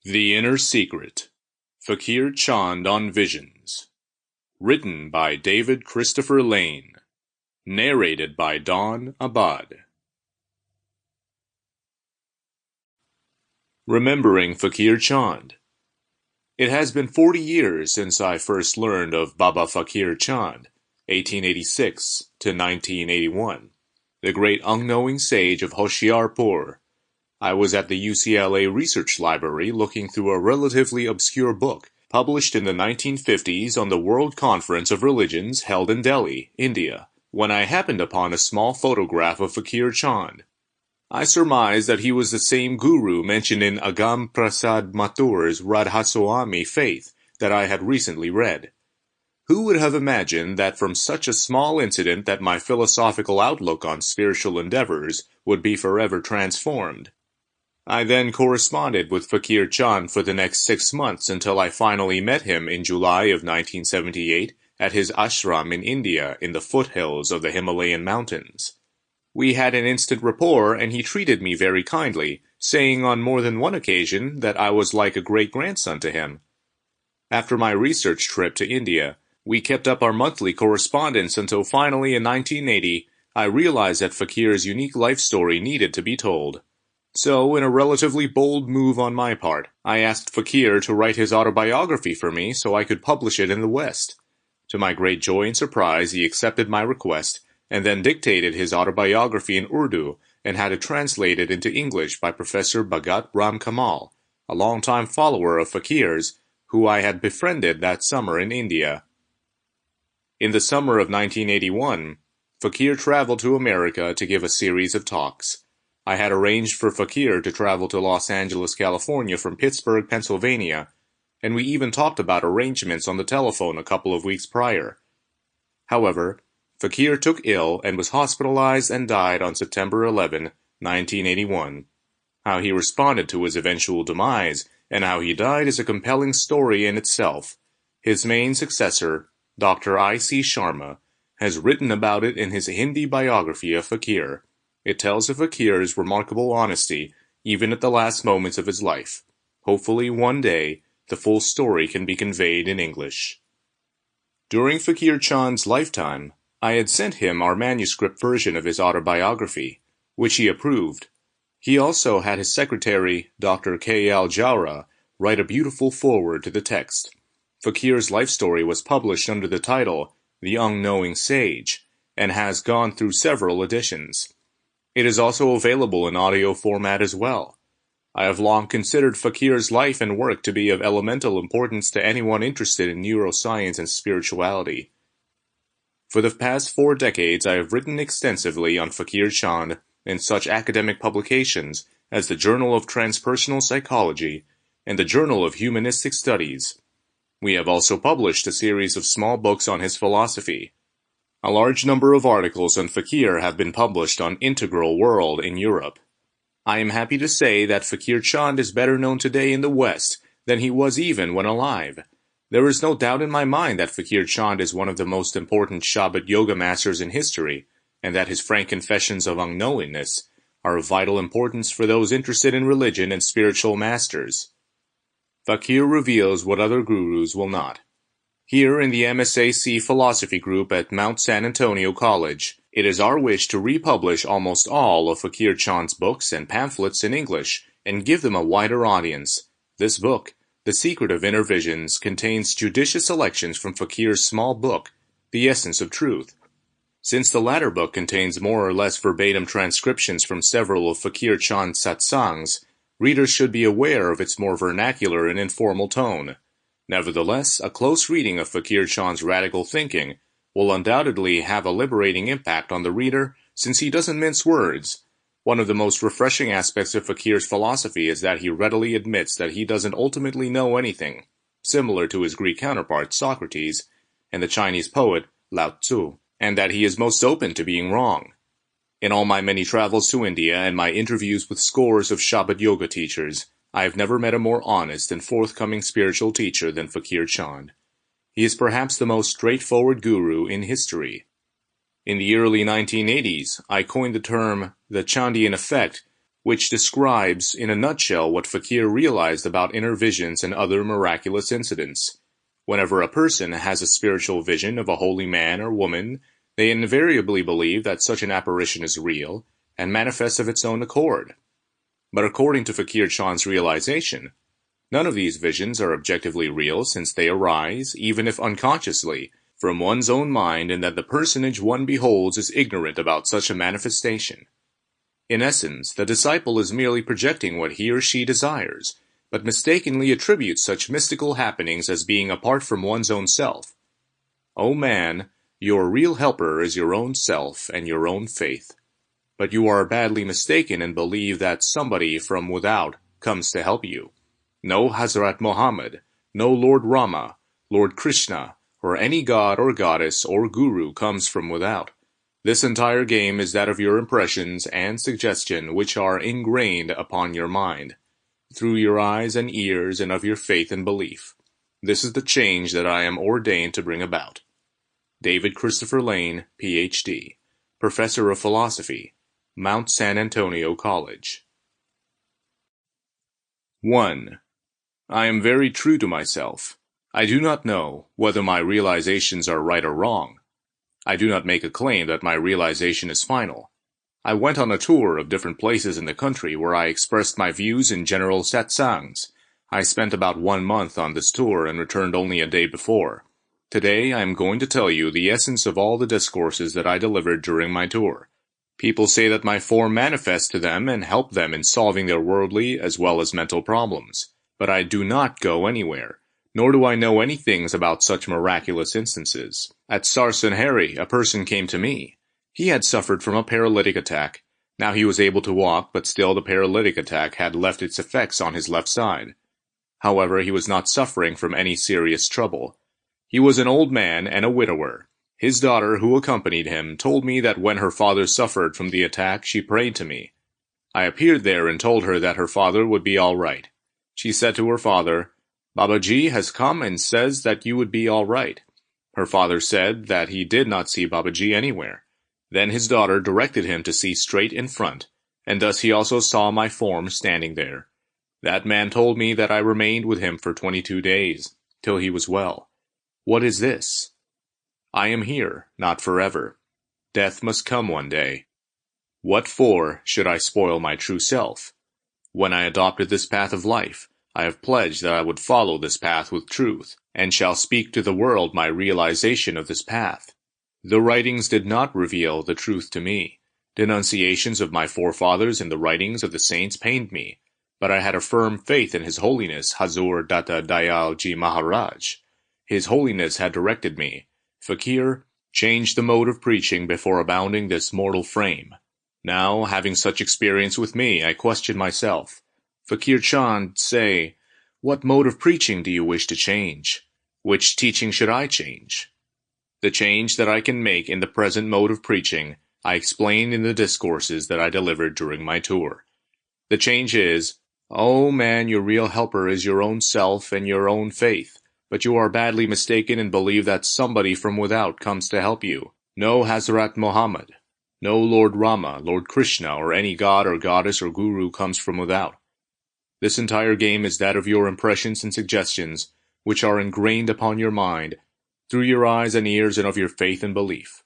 The Inner Secret, Faqir Chand on Visions. Written by David Christopher Lane. Narrated by Dawn Abad. Remembering Faqir Chand. It has been 40 years since I first learned of Baba Faqir Chand, 1886 to 1981, the great unknowing sage of Hoshiarpur. I was at the UCLA Research Library looking through a relatively obscure book published in the 1950s on the World Conference of Religions held in Delhi, India, when I happened upon a small photograph of Faqir Chand. I surmised that he was the same guru mentioned in Agam Prasad Mathur's Radhaswami Faith that I had recently read. Who would have imagined that from such a small incident that my philosophical outlook on spiritual endeavors would be forever transformed? I then corresponded with Faqir Chand for the next 6 months until I finally met him in July of 1978 at his ashram in India in the foothills of the Himalayan mountains. We had an instant rapport and he treated me very kindly, saying on more than one occasion that I was like a great-grandson to him. After my research trip to India, we kept up our monthly correspondence until finally in 1980 I realized that Faqir's unique life story needed to be told. So, in a relatively bold move on my part, I asked Faqir to write his autobiography for me so I could publish it in the West. To my great joy and surprise, he accepted my request, and then dictated his autobiography in Urdu and had it translated into English by Professor Bhagat Ram Kamal, a longtime follower of Faqir's, who I had befriended that summer in India. In the summer of 1981, Faqir traveled to America to give a series of talks. I had arranged for Faqir to travel to Los Angeles, California from Pittsburgh, Pennsylvania, and we even talked about arrangements on the telephone a couple of weeks prior. However, Faqir took ill and was hospitalized and died on September 11, 1981. How he responded to his eventual demise and how he died is a compelling story in itself. His main successor, Dr. I.C. Sharma, has written about it in his Hindi biography of Faqir. It tells of Faqir's remarkable honesty, even at the last moments of his life. Hopefully, one day, the full story can be conveyed in English. During Faqir Chand's lifetime, I had sent him our manuscript version of his autobiography, which he approved. He also had his secretary, Dr. K.L. Jowra, write a beautiful foreword to the text. Faqir's life story was published under the title, The Unknowing Sage, and has gone through several editions. It is also available in audio format as well. I have long considered Faqir's life and work to be of elemental importance to anyone interested in neuroscience and spirituality. For the past 4 decades I have written extensively on Faqir Chand in such academic publications as the Journal of Transpersonal Psychology and the Journal of Humanistic Studies. We have also published a series of small books on his philosophy. A large number of articles on Faqir have been published on Integral World in Europe. I am happy to say that Faqir Chand is better known today in the West than he was even when alive. There is no doubt in my mind that Faqir Chand is one of the most important Shabbat yoga masters in history, and that his frank confessions of unknowingness are of vital importance for those interested in religion and spiritual masters. Faqir reveals what other gurus will not. Here in the MSAC Philosophy Group at Mount San Antonio College, it is our wish to republish almost all of Faqir Chand's books and pamphlets in English and give them a wider audience. This book, The Secret of Inner Visions, contains judicious selections from Faqir's small book, The Essence of Truth. Since the latter book contains more or less verbatim transcriptions from several of Faqir Chand's satsangs, readers should be aware of its more vernacular and informal tone. Nevertheless, a close reading of Faqir Chand's radical thinking will undoubtedly have a liberating impact on the reader since he doesn't mince words. One of the most refreshing aspects of Faqir's philosophy is that he readily admits that he doesn't ultimately know anything, similar to his Greek counterpart Socrates and the Chinese poet Lao Tzu, and that he is most open to being wrong. In all my many travels to India and my interviews with scores of Shabbat yoga teachers, I have never met a more honest and forthcoming spiritual teacher than Faqir Chand. He is perhaps the most straightforward guru in history. In the early 1980s, I coined the term the Chandian Effect, which describes in a nutshell what Faqir realized about inner visions and other miraculous incidents. Whenever a person has a spiritual vision of a holy man or woman, they invariably believe that such an apparition is real and manifests of its own accord. But according to Faqir Chand's realization, none of these visions are objectively real, since they arise, even if unconsciously, from one's own mind, and that the personage one beholds is ignorant about such a manifestation. In essence, the disciple is merely projecting what he or she desires, but mistakenly attributes such mystical happenings as being apart from one's own self. O man, your real helper is your own self and your own faith. But you are badly mistaken and believe that somebody from without comes to help you. No Hazrat Muhammad, no Lord Rama, Lord Krishna, or any god or goddess or guru comes from without. This entire game is that of your impressions and suggestion, which are ingrained upon your mind, through your eyes and ears, and of your faith and belief. This is the change that I am ordained to bring about. David Christopher Lane, Ph.D., Professor of Philosophy, Mount San Antonio College. 1. I am very true to myself. I do not know whether my realizations are right or wrong. I do not make a claim that my realization is final. I went on a tour of different places in the country where I expressed my views in general satsangs. I spent about 1 month on this tour and returned only a day before. Today I am going to tell you the essence of all the discourses that I delivered during my tour. People say that my form manifests to them and help them in solving their worldly as well as mental problems. But I do not go anywhere, nor do I know any things about such miraculous instances. At Sarsanhari, a person came to me. He had suffered from a paralytic attack. Now he was able to walk, but still the paralytic attack had left its effects on his left side. However, he was not suffering from any serious trouble. He was an old man and a widower. His daughter, who accompanied him, told me that when her father suffered from the attack, she prayed to me. I appeared there and told her that her father would be all right. She said to her father, "Babaji has come and says that you would be all right." Her father said that he did not see Babaji anywhere. Then his daughter directed him to see straight in front, and thus he also saw my form standing there. That man told me that I remained with him for 22 days, till he was well. What is this? I am here, not forever. Death must come one day. What for should I spoil my true self? When I adopted this path of life, I have pledged that I would follow this path with truth, and shall speak to the world my realization of this path. The writings did not reveal the truth to me. Denunciations of my forefathers in the writings of the saints pained me, but I had a firm faith in His Holiness Hazur Datta Dayal Ji Maharaj. His Holiness had directed me, "Faqir, change the mode of preaching before abounding this mortal frame." Now, having such experience with me, I question myself. Faqir Chand, say, what mode of preaching do you wish to change? Which teaching should I change? The change that I can make in the present mode of preaching, I explained in the discourses that I delivered during my tour. The change is, "Oh man, your real helper is your own self and your own faith, but you are badly mistaken and believe that somebody from without comes to help you. No Hazrat Muhammad, no Lord Rama, Lord Krishna, or any god or goddess or guru comes from without. This entire game is that of your impressions and suggestions, which are ingrained upon your mind, through your eyes and ears, and of your faith and belief.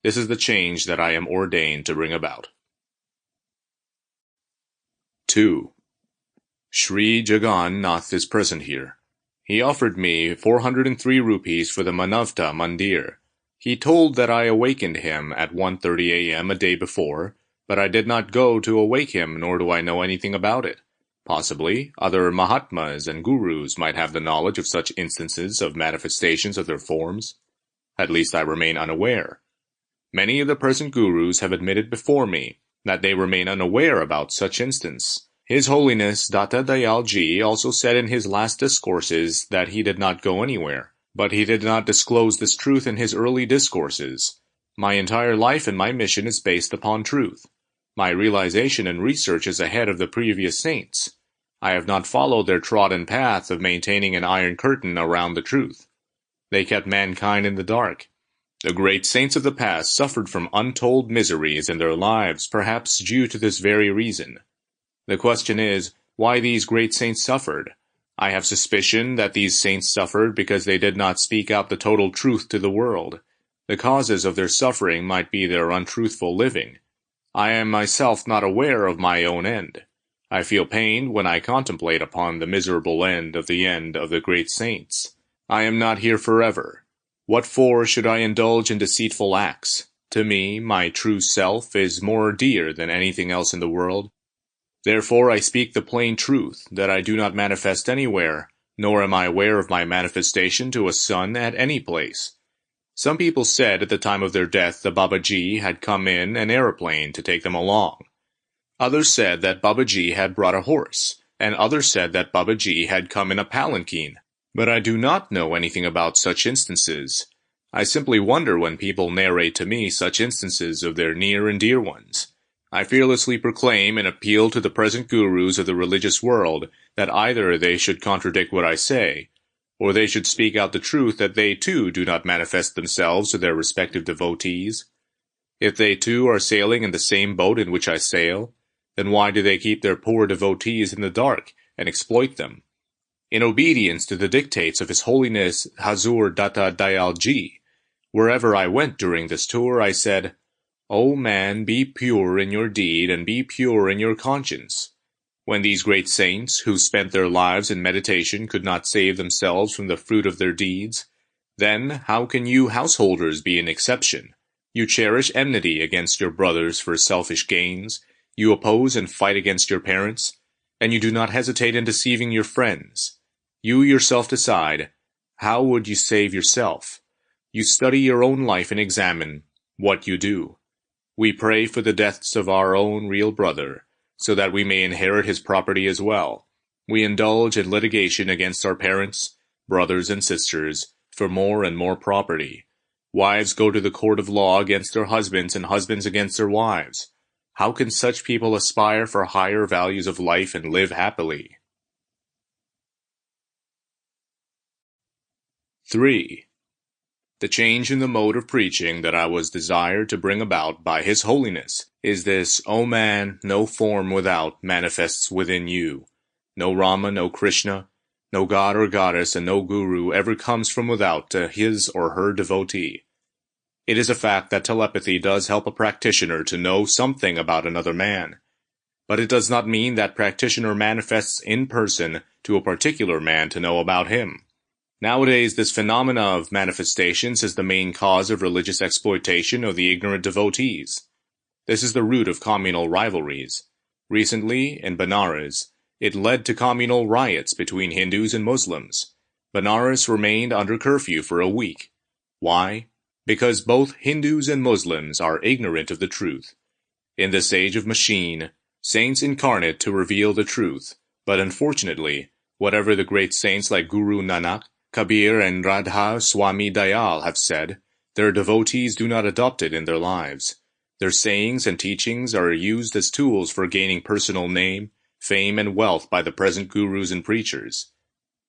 This is the change that I am ordained to bring about." 2. Sri Jagan Nath is present here. He offered me 403 rupees for the Manavta Mandir. He told that I awakened him at 1:30 a.m. a day before, but I did not go to awake him, nor do I know anything about it. Possibly, other Mahatmas and Gurus might have the knowledge of such instances of manifestations of their forms. At least I remain unaware. Many of the present Gurus have admitted before me that they remain unaware about such instance. His Holiness Datta Dayal Ji also said in his last discourses that he did not go anywhere, but he did not disclose this truth in his early discourses. My entire life and my mission is based upon truth. My realization and research is ahead of the previous saints. I have not followed their trodden path of maintaining an iron curtain around the truth. They kept mankind in the dark. The great saints of the past suffered from untold miseries in their lives, perhaps due to this very reason. The question is, why these great saints suffered. I have suspicion that these saints suffered because they did not speak out the total truth to the world. The causes of their suffering might be their untruthful living. I am myself not aware of my own end. I feel pain when I contemplate upon the miserable end of the great saints. I am not here forever. What for should I indulge in deceitful acts? To me, my true self is more dear than anything else in the world. Therefore I speak the plain truth, that I do not manifest anywhere, nor am I aware of my manifestation to a son at any place. Some people said at the time of their death the Babaji had come in an aeroplane to take them along. Others said that Babaji had brought a horse, and others said that Babaji had come in a palanquin. But I do not know anything about such instances. I simply wonder when people narrate to me such instances of their near and dear ones. I fearlessly proclaim and appeal to the present gurus of the religious world that either they should contradict what I say, or they should speak out the truth that they too do not manifest themselves to their respective devotees. If they too are sailing in the same boat in which I sail, then why do they keep their poor devotees in the dark and exploit them? In obedience to the dictates of His Holiness Hazur Datta Dayal Ji, wherever I went during this tour, I said, O man, be pure in your deed and be pure in your conscience. When these great saints, who spent their lives in meditation, could not save themselves from the fruit of their deeds, then how can you householders be an exception? You cherish enmity against your brothers for selfish gains, you oppose and fight against your parents, and you do not hesitate in deceiving your friends. You yourself decide, how would you save yourself? You study your own life and examine what you do. We pray for the deaths of our own real brother, so that we may inherit his property as well. We indulge in litigation against our parents, brothers and sisters, for more and more property. Wives go to the court of law against their husbands and husbands against their wives. How can such people aspire for higher values of life and live happily? 3. The change in the mode of preaching that I was desired to bring about by His Holiness is this: O man, no form without manifests within you. No Rama, no Krishna, no god or goddess, and no guru ever comes from without to his or her devotee. It is a fact that telepathy does help a practitioner to know something about another man, but it does not mean that practitioner manifests in person to a particular man to know about him. Nowadays, this phenomena of manifestations is the main cause of religious exploitation of the ignorant devotees. This is the root of communal rivalries. Recently, in Benares, it led to communal riots between Hindus and Muslims. Benares remained under curfew for a week. Why? Because both Hindus and Muslims are ignorant of the truth. In this age of machine, saints incarnate to reveal the truth, but unfortunately, whatever the great saints like Guru Nanak, Kabir and Radha Swami Dayal have said, their devotees do not adopt it in their lives. Their sayings and teachings are used as tools for gaining personal name, fame, and wealth by the present gurus and preachers.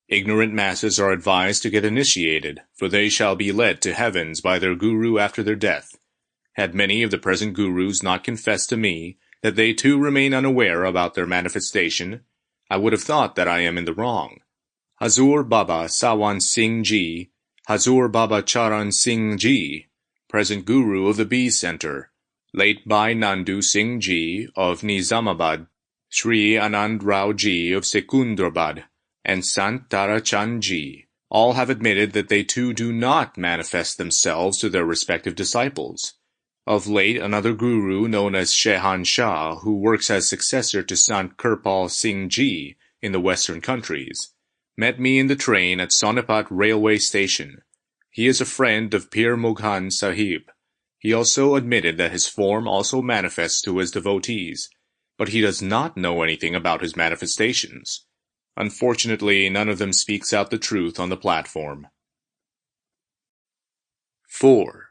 Ignorant masses are advised to get initiated, for they shall be led to heavens by their guru after their death. Had many of the present gurus not confessed to me that they too remain unaware about their manifestation, I would have thought that I am in the wrong. Hazur Baba Sawan Singh Ji, Hazur Baba Charan Singh Ji, present guru of the Bees Center, late Bhai Nandu Singh Ji of Nizamabad, Sri Anand Rao Ji of Secundrabad, and Sant Tara Chand Ji, all have admitted that they too do not manifest themselves to their respective disciples. Of late, another guru known as Shehan Shah, who works as successor to Sant Kirpal Singh Ji in the western countries, met me in the train at Sonipat railway station. He is a friend of Pir Mughan Sahib. He also admitted that his form also manifests to his devotees, but he does not know anything about his manifestations. Unfortunately, none of them speaks out the truth on the platform. 4.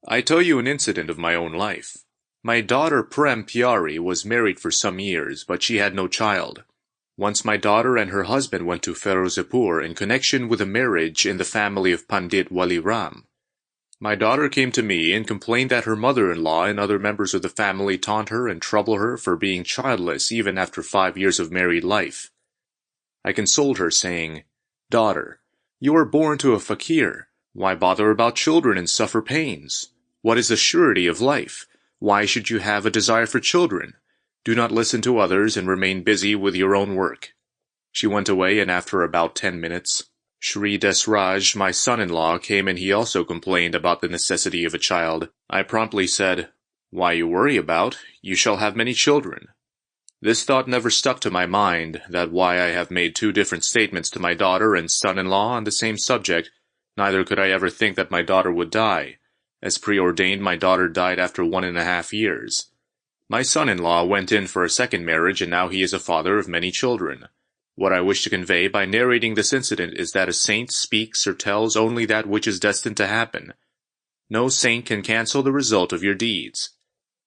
I tell you an incident of my own life. My daughter Prem Pyari was married for some years, but she had no child. Once my daughter and her husband went to Ferozepur in connection with a marriage in the family of Pandit Wali Ram. My daughter came to me and complained that her mother-in-law and other members of the family taunt her and trouble her for being childless even after 5 years of married life. I consoled her, saying, "Daughter, you are born to a fakir. Why bother about children and suffer pains? What is the surety of life? Why should you have a desire for children? Do not listen to others and remain busy with your own work." She went away, and after about 10 minutes, Shri Desraj, my son-in-law, came, and he also complained about the necessity of a child. I promptly said, "Why you worry about? You shall have many children." This thought never stuck to my mind, that why I have made 2 different statements to my daughter and son-in-law on the same subject, neither could I ever think that my daughter would die. As preordained, my daughter died after 1.5 years. My son-in-law went in for a second marriage, and now he is a father of many children. What I wish to convey by narrating this incident is that a saint speaks or tells only that which is destined to happen. No saint can cancel the result of your deeds.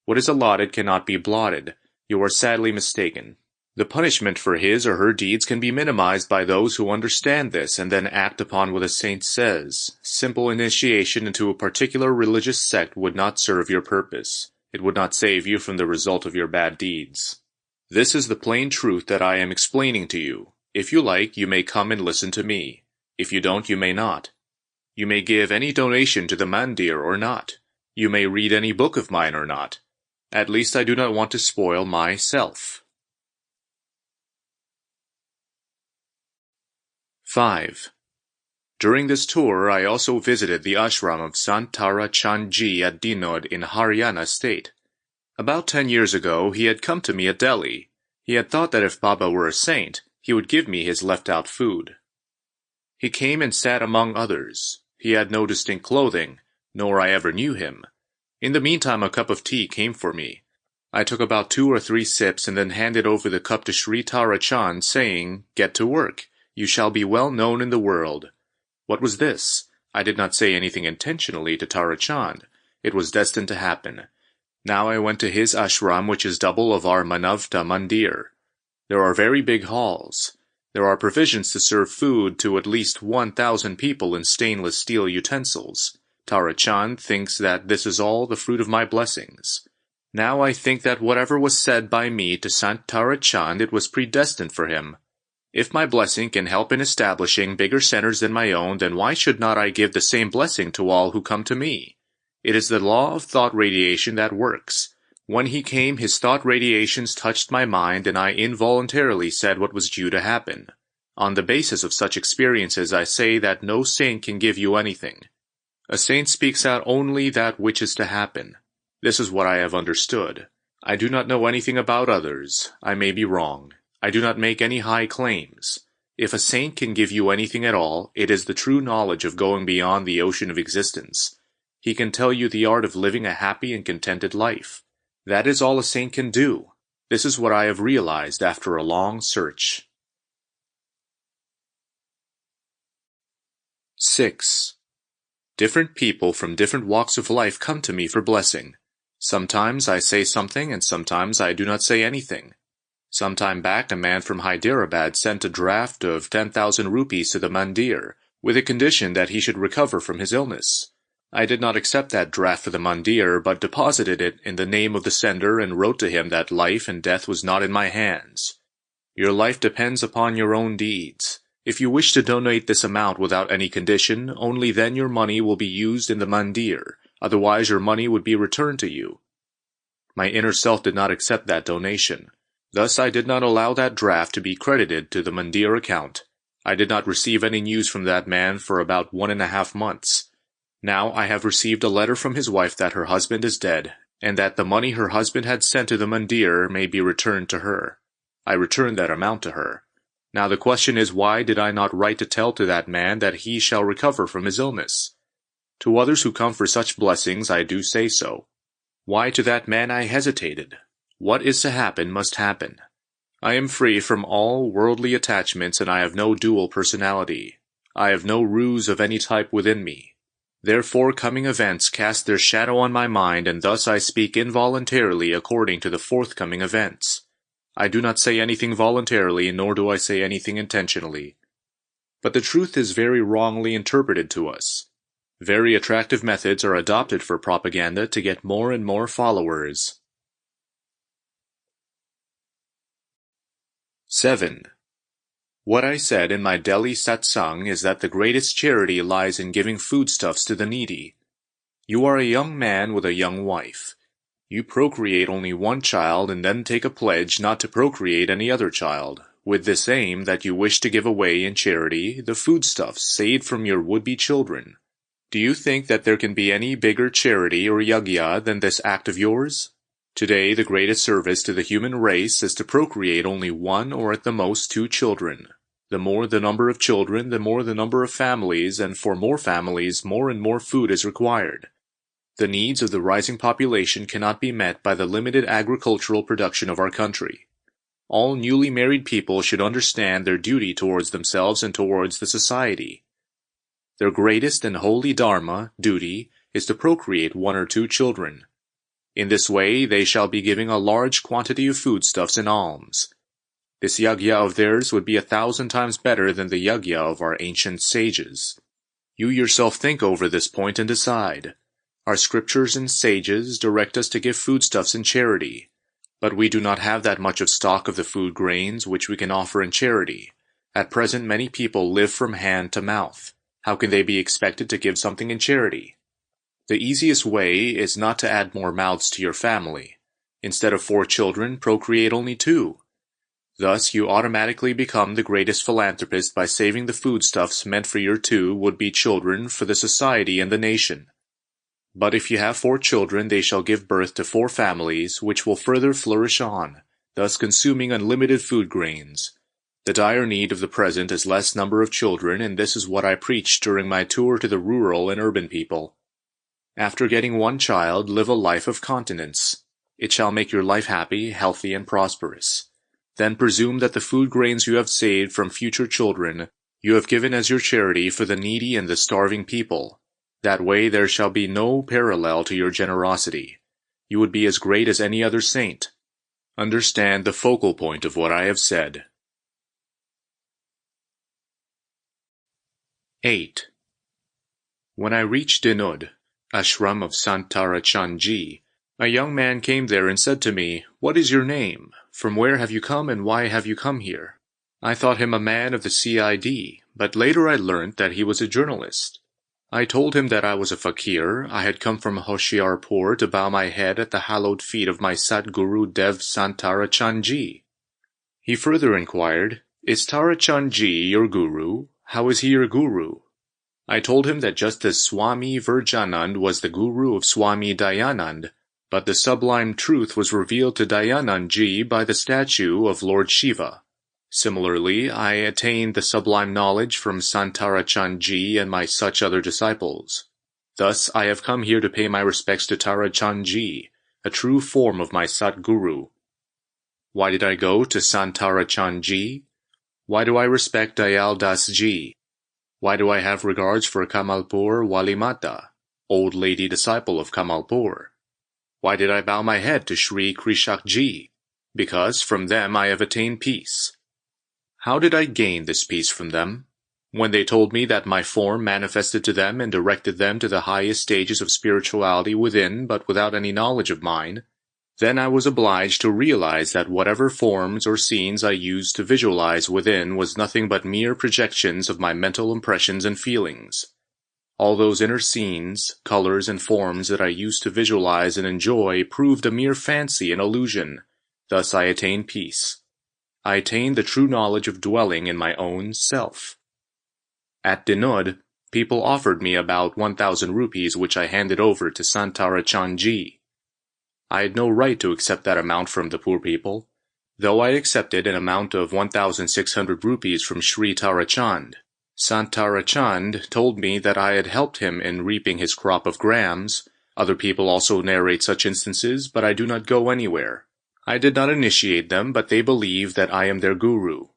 What is allotted cannot be blotted. You are sadly mistaken. The punishment for his or her deeds can be minimized by those who understand this and then act upon what a saint says. Simple initiation into a particular religious sect would not serve your purpose. It would not save you from the result of your bad deeds. This is the plain truth that I am explaining to you. If you like, you may come and listen to me. If you don't, you may not. You may give any donation to the mandir or not. You may read any book of mine or not. At least I do not want to spoil myself. 5. During this tour, I also visited the ashram of Sant Faqir Chand ji at Dinod in Haryana state. About 10 years ago, he had come to me at Delhi. He had thought that if Baba were a saint, he would give me his left-out food. He came and sat among others. He had no distinct clothing, nor I ever knew him. In the meantime, a cup of tea came for me. I took about 2 or 3 sips and then handed over the cup to Sri Tara Chand, saying, "Get to work. You shall be well known in the world." What was this? I did not say anything intentionally to Tara Chand. It was destined to happen. Now I went to his ashram, which is double of our Manavta Mandir. There are very big halls. There are provisions to serve food to at least 1,000 people in stainless steel utensils. Tara Chand thinks that this is all the fruit of my blessings. Now I think that whatever was said by me to Sant Tara Chand, it was predestined for him. If my blessing can help in establishing bigger centers than my own, then why should not I give the same blessing to all who come to me? It is the law of thought radiation that works. When he came, his thought radiations touched my mind, and I involuntarily said what was due to happen. On the basis of such experiences, I say that no saint can give you anything. A saint speaks out only that which is to happen. This is what I have understood. I do not know anything about others. I may be wrong. I do not make any high claims. If a saint can give you anything at all, it is the true knowledge of going beyond the ocean of existence. He can tell you the art of living a happy and contented life. That is all a saint can do. This is what I have realized after a long search. 6. Different people from different walks of life come to me for blessing. Sometimes I say something, and sometimes I do not say anything. Some time back, a man from Hyderabad sent a draft of 10,000 rupees to the mandir, with a condition that he should recover from his illness. I did not accept that draft for the mandir, but deposited it in the name of the sender and wrote to him that life and death was not in my hands. Your life depends upon your own deeds. If you wish to donate this amount without any condition, only then your money will be used in the mandir, otherwise your money would be returned to you. My inner self did not accept that donation. Thus I did not allow that draft to be credited to the mandir account. I did not receive any news from that man for about 1.5 months. Now I have received a letter from his wife that her husband is dead, and that the money her husband had sent to the mandir may be returned to her. I returned that amount to her. Now the question is, why did I not write to tell to that man that he shall recover from his illness? To others who come for such blessings I do say so. Why to that man I hesitated? What is to happen must happen. I am free from all worldly attachments, and I have no dual personality. I have no ruse of any type within me. Therefore coming events cast their shadow on my mind, and thus I speak involuntarily according to the forthcoming events. I do not say anything voluntarily, nor do I say anything intentionally. But the truth is very wrongly interpreted to us. Very attractive methods are adopted for propaganda to get more and more followers. 7. What I said in my Delhi satsang is that the greatest charity lies in giving foodstuffs to the needy. You are a young man with a young wife. You procreate only one child and then take a pledge not to procreate any other child, with this aim that you wish to give away in charity the foodstuffs saved from your would-be children. Do you think that there can be any bigger charity or yagya than this act of yours? Today, the greatest service to the human race is to procreate only one or at the most 2 children. The more the number of children, the more the number of families, and for more families, more and more food is required. The needs of the rising population cannot be met by the limited agricultural production of our country. All newly married people should understand their duty towards themselves and towards the society. Their greatest and holy dharma, duty, is to procreate 1 or 2 children. In this way, they shall be giving a large quantity of foodstuffs in alms. This yagya of theirs would be 1,000 times better than the yagya of our ancient sages. You yourself think over this point and decide. Our scriptures and sages direct us to give foodstuffs in charity, but we do not have that much of stock of the food grains which we can offer in charity. At present many people live from hand to mouth. How can they be expected to give something in charity? The easiest way is not to add more mouths to your family. Instead of 4 children, procreate only 2. Thus you automatically become the greatest philanthropist by saving the foodstuffs meant for your 2 would-be children for the society and the nation. But if you have 4 children, they shall give birth to 4 families, which will further flourish on, thus consuming unlimited food grains. The dire need of the present is less number of children, and this is what I preached during my tour to the rural and urban people. After getting 1 child, live a life of continence. It shall make your life happy, healthy, and prosperous. Then presume that the food grains you have saved from future children, you have given as your charity for the needy and the starving people. That way there shall be no parallel to your generosity. You would be as great as any other saint. Understand the focal point of what I have said. 8. When I reached Denud, ashram of Sant Tara Chand ji, a young man came there and said to me, "What is your name? From where have you come and why have you come here?" I thought him a man of the CID, but later I learnt that he was a journalist. I told him that I was a Faqir. I had come from Hoshiarpur to bow my head at the hallowed feet of my Satguru Dev Sant Tara Chand ji. He further inquired, "Is Tara Chand ji your guru? How is he your guru?" I told him that just as Swami Virjanand was the guru of Swami Dayanand, but the sublime truth was revealed to Dayanand ji by the statue of Lord Shiva. Similarly, I attained the sublime knowledge from Sant Tara Chand ji and my such other disciples. Thus I have come here to pay my respects to Tara Chand ji, a true form of my Satguru. Why did I go to Sant Tara Chand ji? Why do I respect Dayal Das ji? Why do I have regards for Kamalpur Walimata, old lady disciple of Kamalpur? Why did I bow my head to Sri Krishak ji? Because from them I have attained peace. How did I gain this peace from them? When they told me that my form manifested to them and directed them to the highest stages of spirituality within but without any knowledge of mine, then I was obliged to realize that whatever forms or scenes I used to visualize within was nothing but mere projections of my mental impressions and feelings. All those inner scenes, colors, and forms that I used to visualize and enjoy proved a mere fancy and illusion. Thus I attained peace. I attained the true knowledge of dwelling in my own self. At Denud, people offered me about 1,000 rupees which I handed over to Sant Tara Chand ji. I had no right to accept that amount from the poor people, though I accepted an amount of 1,600 rupees from Sri Tara Chand. Sant Tara Chand told me that I had helped him in reaping his crop of grams. Other people also narrate such instances, but I do not go anywhere. I did not initiate them, but they believe that I am their guru.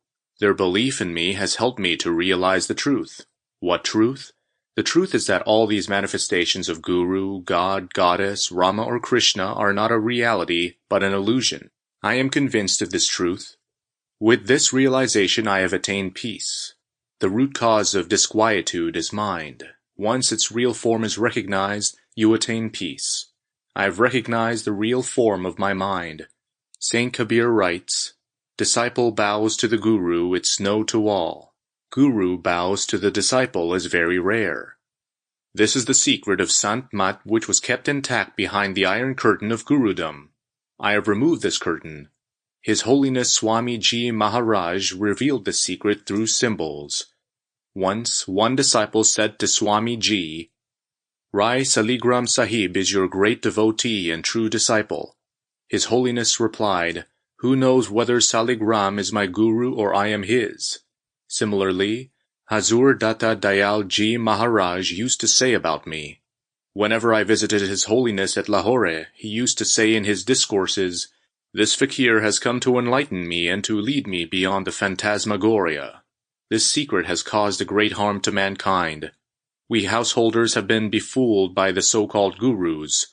Their belief in me has helped me to realize the truth. What truth? The truth is that all these manifestations of Guru, God, Goddess, Rama or Krishna are not a reality, but an illusion. I am convinced of this truth. With this realization I have attained peace. The root cause of disquietude is mind. Once its real form is recognized, you attain peace. I have recognized the real form of my mind. Saint Kabir writes, "Disciple bows to the Guru, it's no to all. Guru bows to the disciple is very rare." This is the secret of Sant Mat which was kept intact behind the iron curtain of Gurudom. I have removed this curtain. His Holiness Swami Ji Maharaj revealed this secret through symbols. Once, one disciple said to Swami Ji, "Rai Saligram Sahib is your great devotee and true disciple." His Holiness replied, "Who knows whether Saligram is my guru or I am his?" Similarly, Hazur Datta Dayal Ji Maharaj used to say about me. Whenever I visited His Holiness at Lahore, he used to say in his discourses, "This Faqir has come to enlighten me and to lead me beyond the phantasmagoria." This secret has caused a great harm to mankind. We householders have been befooled by the so-called gurus.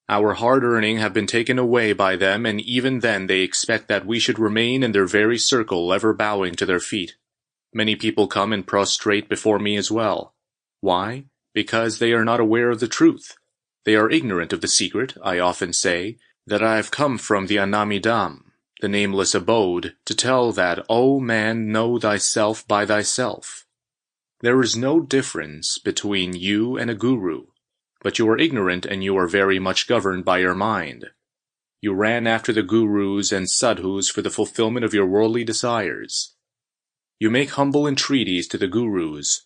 Our hard earning have been taken away by them, and even then they expect that we should remain in their very circle, ever bowing to their feet. Many people come and prostrate before me as well. Why? Because they are not aware of the truth. They are ignorant of the secret, I often say, that I have come from the Anamidam, the nameless abode, to tell that, O man, know thyself by thyself. There is no difference between you and a guru, but you are ignorant and you are very much governed by your mind. You ran after the gurus and sadhus for the fulfillment of your worldly desires. You make humble entreaties to the gurus.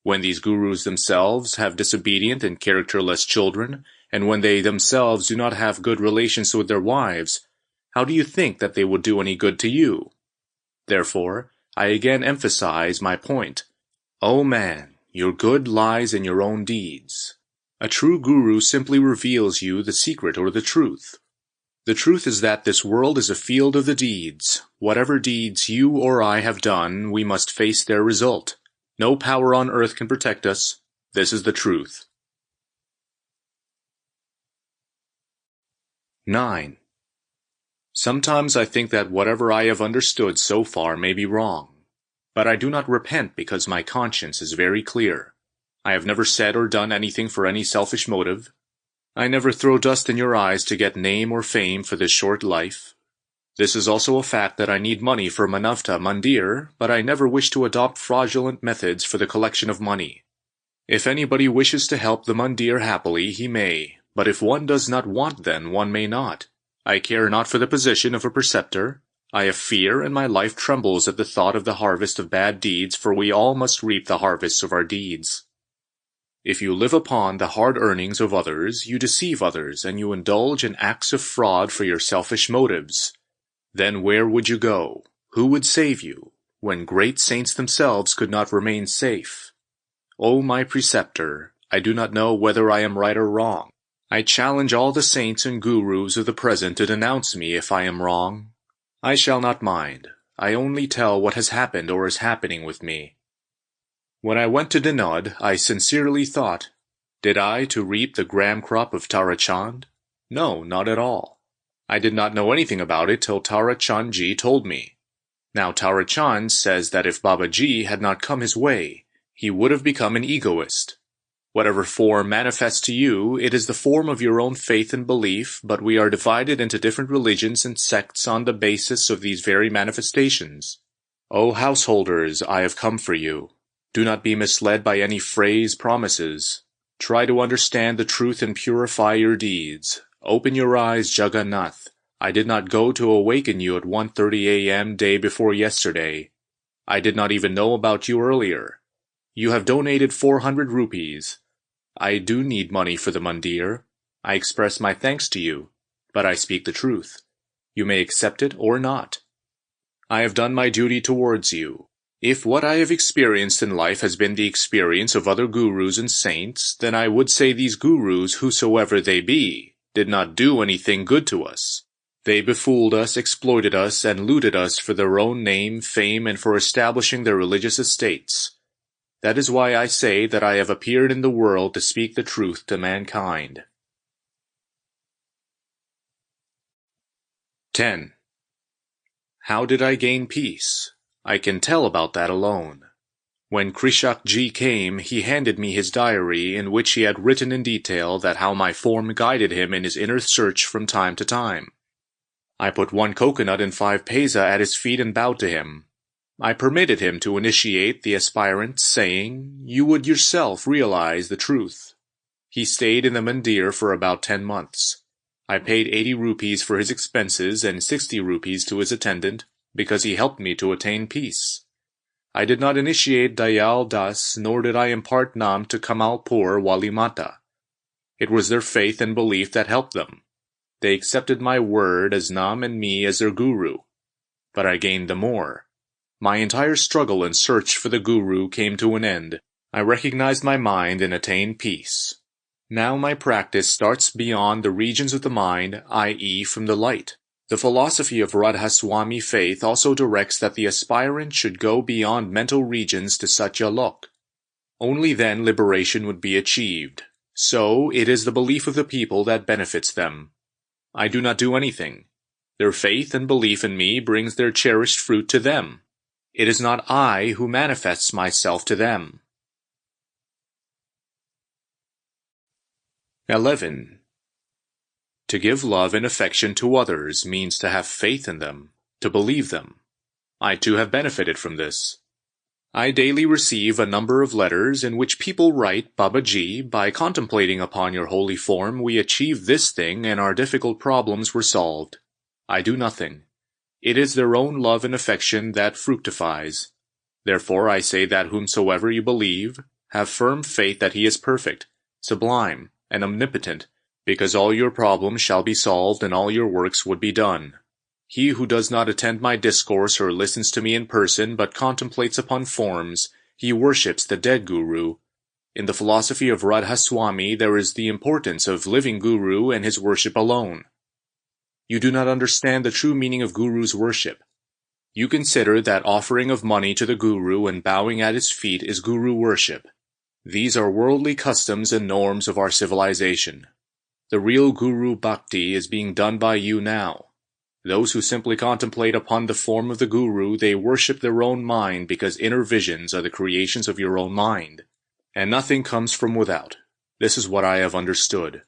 When these gurus themselves have disobedient and characterless children, and when they themselves do not have good relations with their wives, how do you think that they will do any good to you? Therefore, I again emphasize my point. O man, your good lies in your own deeds. A true guru simply reveals you the secret or the truth. The truth is that this world is a field of the deeds. Whatever deeds you or I have done, we must face their result. No power on earth can protect us. This is the truth. 9. Sometimes I think that whatever I have understood so far may be wrong. But I do not repent because my conscience is very clear. I have never said or done anything for any selfish motive. I never throw dust in your eyes to get name or fame for this short life. This is also a fact that I need money for Manavta Mandir, but I never wish to adopt fraudulent methods for the collection of money. If anybody wishes to help the Mandir happily, he may, but if one does not want then one may not. I care not for the position of a preceptor. I have fear, and my life trembles at the thought of the harvest of bad deeds, for we all must reap the harvests of our deeds. If you live upon the hard earnings of others, you deceive others, and you indulge in acts of fraud for your selfish motives. Then where would you go? Who would save you, when great saints themselves could not remain safe? O my preceptor, I do not know whether I am right or wrong. I challenge all the saints and gurus of the present to denounce me if I am wrong. I shall not mind. I only tell what has happened or is happening with me. When I went to Dinod, I sincerely thought, did I to reap the gram crop of Faqir Chand? No, not at all. I did not know anything about it till Faqir Chand ji told me. Now Faqir Chand says that if Baba Ji had not come his way, he would have become an egoist. Whatever form manifests to you, it is the form of your own faith and belief, but we are divided into different religions and sects on the basis of these very manifestations. O householders, I have come for you. Do not be misled by any phrase promises. Try to understand the truth and purify your deeds. Open your eyes, Jagannath. I did not go to awaken you at 1:30 a.m. day before yesterday. I did not even know about you earlier. You have donated 400 rupees. I do need money for the mandir. I express my thanks to you, but I speak the truth. You may accept it or not. I have done my duty towards you. If what I have experienced in life has been the experience of other gurus and saints, then I would say these gurus, whosoever they be, did not do anything good to us. They befooled us, exploited us, and looted us for their own name, fame, and for establishing their religious estates. That is why I say that I have appeared in the world to speak the truth to mankind. 10. How did I gain peace? I can tell about that alone. When Krishak ji came, he handed me his diary, in which he had written in detail that how my form guided him in his inner search from time to time. I put 1 coconut and 5 paisa at his feet and bowed to him. I permitted him to initiate the aspirant, saying, "You would yourself realize the truth." He stayed in the mandir for about 10 months. I paid 80 rupees for his expenses and 60 rupees to his attendant, because he helped me to attain peace. I did not initiate Dayal Das, nor did I impart Nam to Kamalpur Wali Mata. It was their faith and belief that helped them. They accepted my word as Nam and me as their guru. But I gained the more. My entire struggle and search for the guru came to an end. I recognized my mind and attained peace. Now my practice starts beyond the regions of the mind, i.e. from the light. The philosophy of Radhaswami faith also directs that the aspirant should go beyond mental regions to Satyalok. Only then liberation would be achieved. So it is the belief of the people that benefits them. I do not do anything. Their faith and belief in me brings their cherished fruit to them. It is not I who manifests myself to them. 11. To give love and affection to others means to have faith in them, to believe them. I too have benefited from this. I daily receive a number of letters in which people write, "Babaji, by contemplating upon your holy form, we achieved this thing and our difficult problems were solved." I do nothing. It is their own love and affection that fructifies. Therefore I say that whomsoever you believe, have firm faith that he is perfect, sublime, and omnipotent, because all your problems shall be solved and all your works would be done. He who does not attend my discourse or listens to me in person but contemplates upon forms, he worships the dead guru. In the philosophy of Radhaswami there is the importance of living guru and his worship alone. You do not understand the true meaning of guru's worship. You consider that offering of money to the guru and bowing at his feet is guru worship. These are worldly customs and norms of our civilization. The real guru bhakti is being done by you now. Those who simply contemplate upon the form of the guru, they worship their own mind because inner visions are the creations of your own mind, and nothing comes from without. This is what I have understood.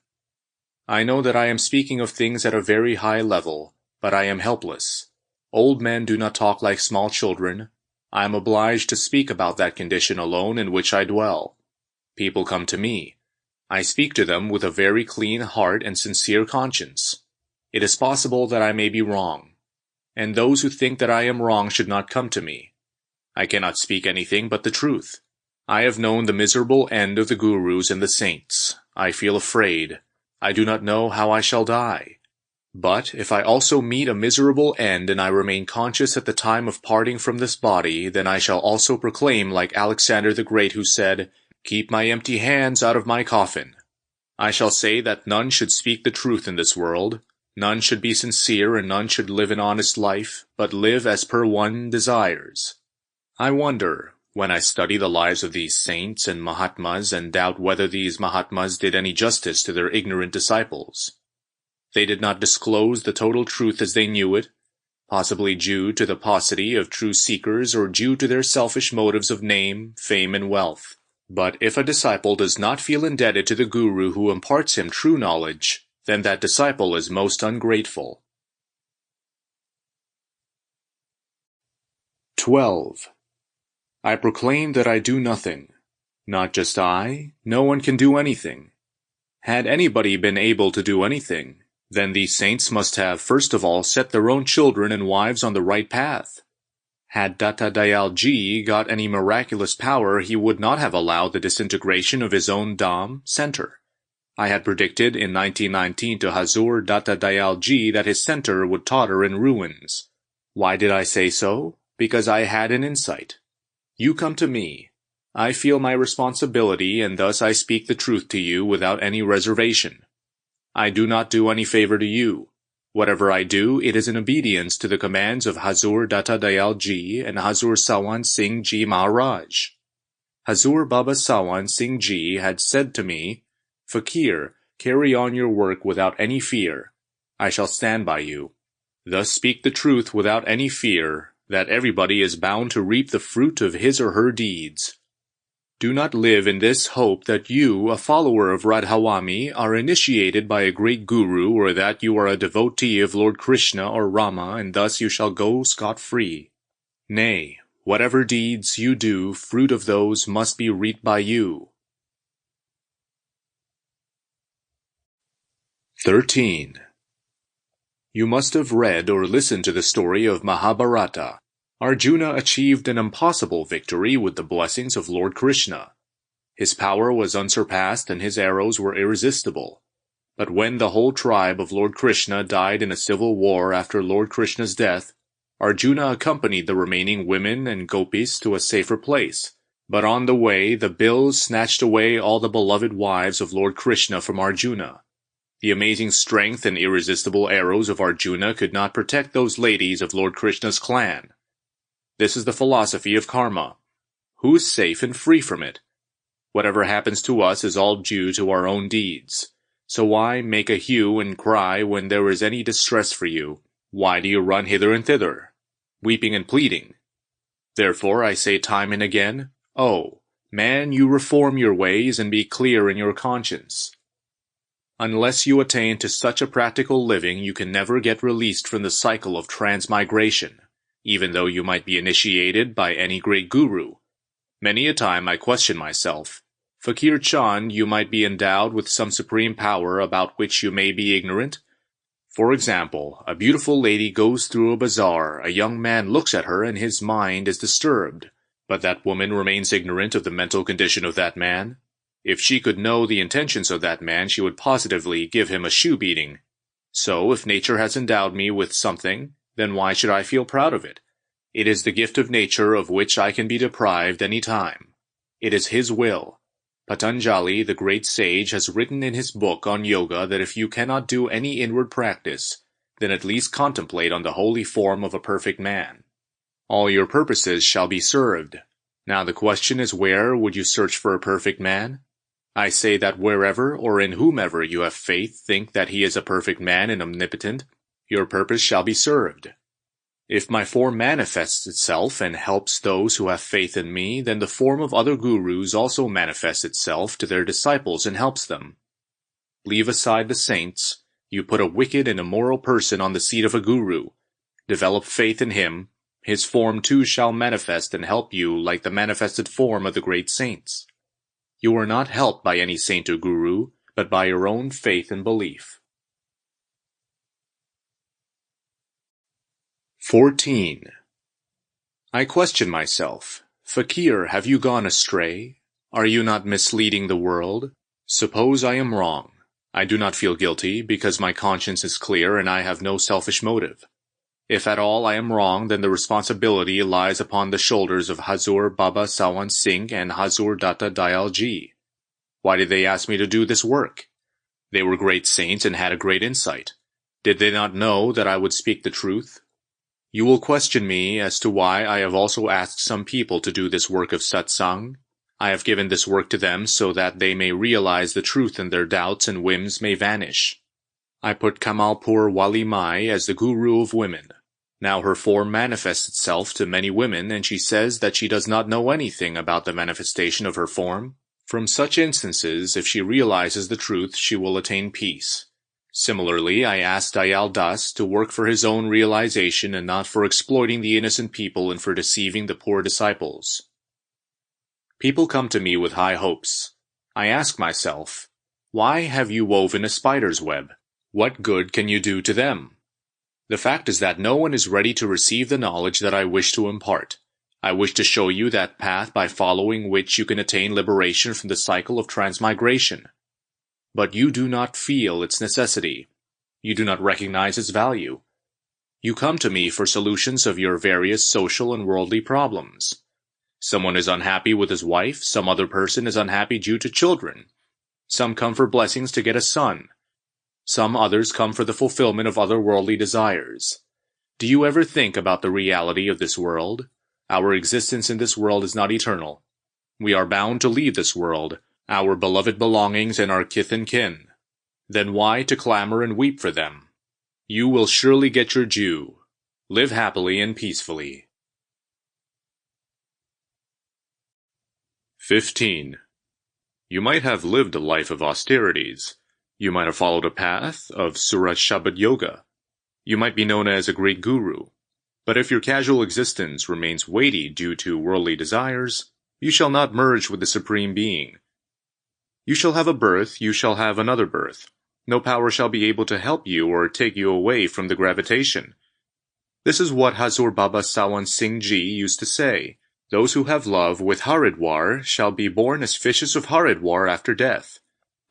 I know that I am speaking of things at a very high level, but I am helpless. Old men do not talk like small children. I am obliged to speak about that condition alone in which I dwell. People come to me. I speak to them with a very clean heart and sincere conscience. It is possible that I may be wrong, and those who think that I am wrong should not come to me. I cannot speak anything but the truth. I have known the miserable end of the gurus and the saints. I feel afraid. I do not know how I shall die. But if I also meet a miserable end and I remain conscious at the time of parting from this body, then I shall also proclaim like Alexander the Great, who said, "Keep my empty hands out of my coffin." I shall say that none should speak the truth in this world, none should be sincere, and none should live an honest life, but live as per one desires. I wonder, when I study the lives of these saints and Mahatmas, and doubt whether these Mahatmas did any justice to their ignorant disciples. They did not disclose the total truth as they knew it, possibly due to the paucity of true seekers or due to their selfish motives of name, fame, and wealth. But if a disciple does not feel indebted to the guru who imparts him true knowledge, then that disciple is most ungrateful. 12. I proclaim that I do nothing. Not just I, no one can do anything. Had anybody been able to do anything, then these saints must have first of all set their own children and wives on the right path. Had Datta Dayal Ji got any miraculous power, he would not have allowed the disintegration of his own Dham center. I had predicted in 1919 to Hazur Datta Dayal Ji that his center would totter in ruins. Why did I say so? Because I had an insight. You come to me. I feel my responsibility, and thus I speak the truth to you without any reservation. I do not do any favor to you. Whatever I do, it is in obedience to the commands of Hazur Datta Dayal Ji and Hazur Sawan Singh Ji Maharaj. Hazur Baba Sawan Singh Ji had said to me, "Faqir, carry on your work without any fear. I shall stand by you. Thus speak the truth without any fear, that everybody is bound to reap the fruit of his or her deeds. Do not live in this hope that you, a follower of Radharwami, are initiated by a great guru, or that you are a devotee of Lord Krishna or Rama, and thus you shall go scot-free. Nay, whatever deeds you do, fruit of those must be reaped by you. 13. You must have read or listened to the story of Mahabharata. Arjuna achieved an impossible victory with the blessings of Lord Krishna. His power was unsurpassed and his arrows were irresistible. But when the whole tribe of Lord Krishna died in a civil war after Lord Krishna's death, Arjuna accompanied the remaining women and gopis to a safer place. But on the way, the bills snatched away all the beloved wives of Lord Krishna from Arjuna. The amazing strength and irresistible arrows of Arjuna could not protect those ladies of Lord Krishna's clan. This is the philosophy of karma. Who is safe and free from it? Whatever happens to us is all due to our own deeds. So why make a hue and cry when there is any distress for you? Why do you run hither and thither, weeping and pleading? Therefore I say time and again, oh, man, you reform your ways and be clear in your conscience. Unless you attain to such a practical living, you can never get released from the cycle of transmigration, even though you might be initiated by any great guru. Many a time I question myself. Faqir Chand, you might be endowed with some supreme power about which you may be ignorant. For example, a beautiful lady goes through a bazaar, a young man looks at her and his mind is disturbed, but that woman remains ignorant of the mental condition of that man. If she could know the intentions of that man, she would positively give him a shoe-beating. So, if nature has endowed me with something, then why should I feel proud of it? It is the gift of nature of which I can be deprived any time. It is his will. Patanjali, the great sage, has written in his book on yoga that if you cannot do any inward practice, then at least contemplate on the holy form of a perfect man. All your purposes shall be served. Now the question is, where would you search for a perfect man? I say that wherever or in whomever you have faith, think that he is a perfect man and omnipotent, your purpose shall be served. If my form manifests itself and helps those who have faith in me, then the form of other gurus also manifests itself to their disciples and helps them. Leave aside the saints, you put a wicked and immoral person on the seat of a guru. Develop faith in him, his form too shall manifest and help you like the manifested form of the great saints. You are not helped by any saint or guru, but by your own faith and belief. 14. I question myself. Faqir, have you gone astray? Are you not misleading the world? Suppose I am wrong. I do not feel guilty, because my conscience is clear and I have no selfish motive. If at all I am wrong, then the responsibility lies upon the shoulders of Hazur Baba Sawan Singh and Hazur Datta Dayal Ji. Why did they ask me to do this work? They were great saints and had a great insight. Did they not know that I would speak the truth? You will question me as to why I have also asked some people to do this work of satsang. I have given this work to them so that they may realize the truth and their doubts and whims may vanish. I put Kamalpur Wali Mai as the guru of women. Now her form manifests itself to many women, and she says that she does not know anything about the manifestation of her form. From such instances, if she realizes the truth, she will attain peace. Similarly, I asked Dayal Das to work for his own realization and not for exploiting the innocent people and for deceiving the poor disciples. People come to me with high hopes. I ask myself, why have you woven a spider's web? What good can you do to them? The fact is that no one is ready to receive the knowledge that I wish to impart. I wish to show you that path by following which you can attain liberation from the cycle of transmigration. But you do not feel its necessity. You do not recognize its value. You come to me for solutions of your various social and worldly problems. Someone is unhappy with his wife, some other person is unhappy due to children. Some come for blessings to get a son. Some others come for the fulfillment of other worldly desires. Do you ever think about the reality of this world? Our existence in this world is not eternal. We are bound to leave this world, our beloved belongings and our kith and kin. Then why to clamor and weep for them? You will surely get your due. Live happily and peacefully. 15. You might have lived a life of austerities. You might have followed a path of Surashabad Yoga. You might be known as a great guru. But if your casual existence remains weighty due to worldly desires, you shall not merge with the Supreme Being. You shall have a birth, you shall have another birth. No power shall be able to help you or take you away from the gravitation. This is what Hazur Baba Sawan Singh Ji used to say. Those who have love with Haridwar shall be born as fishes of Haridwar after death.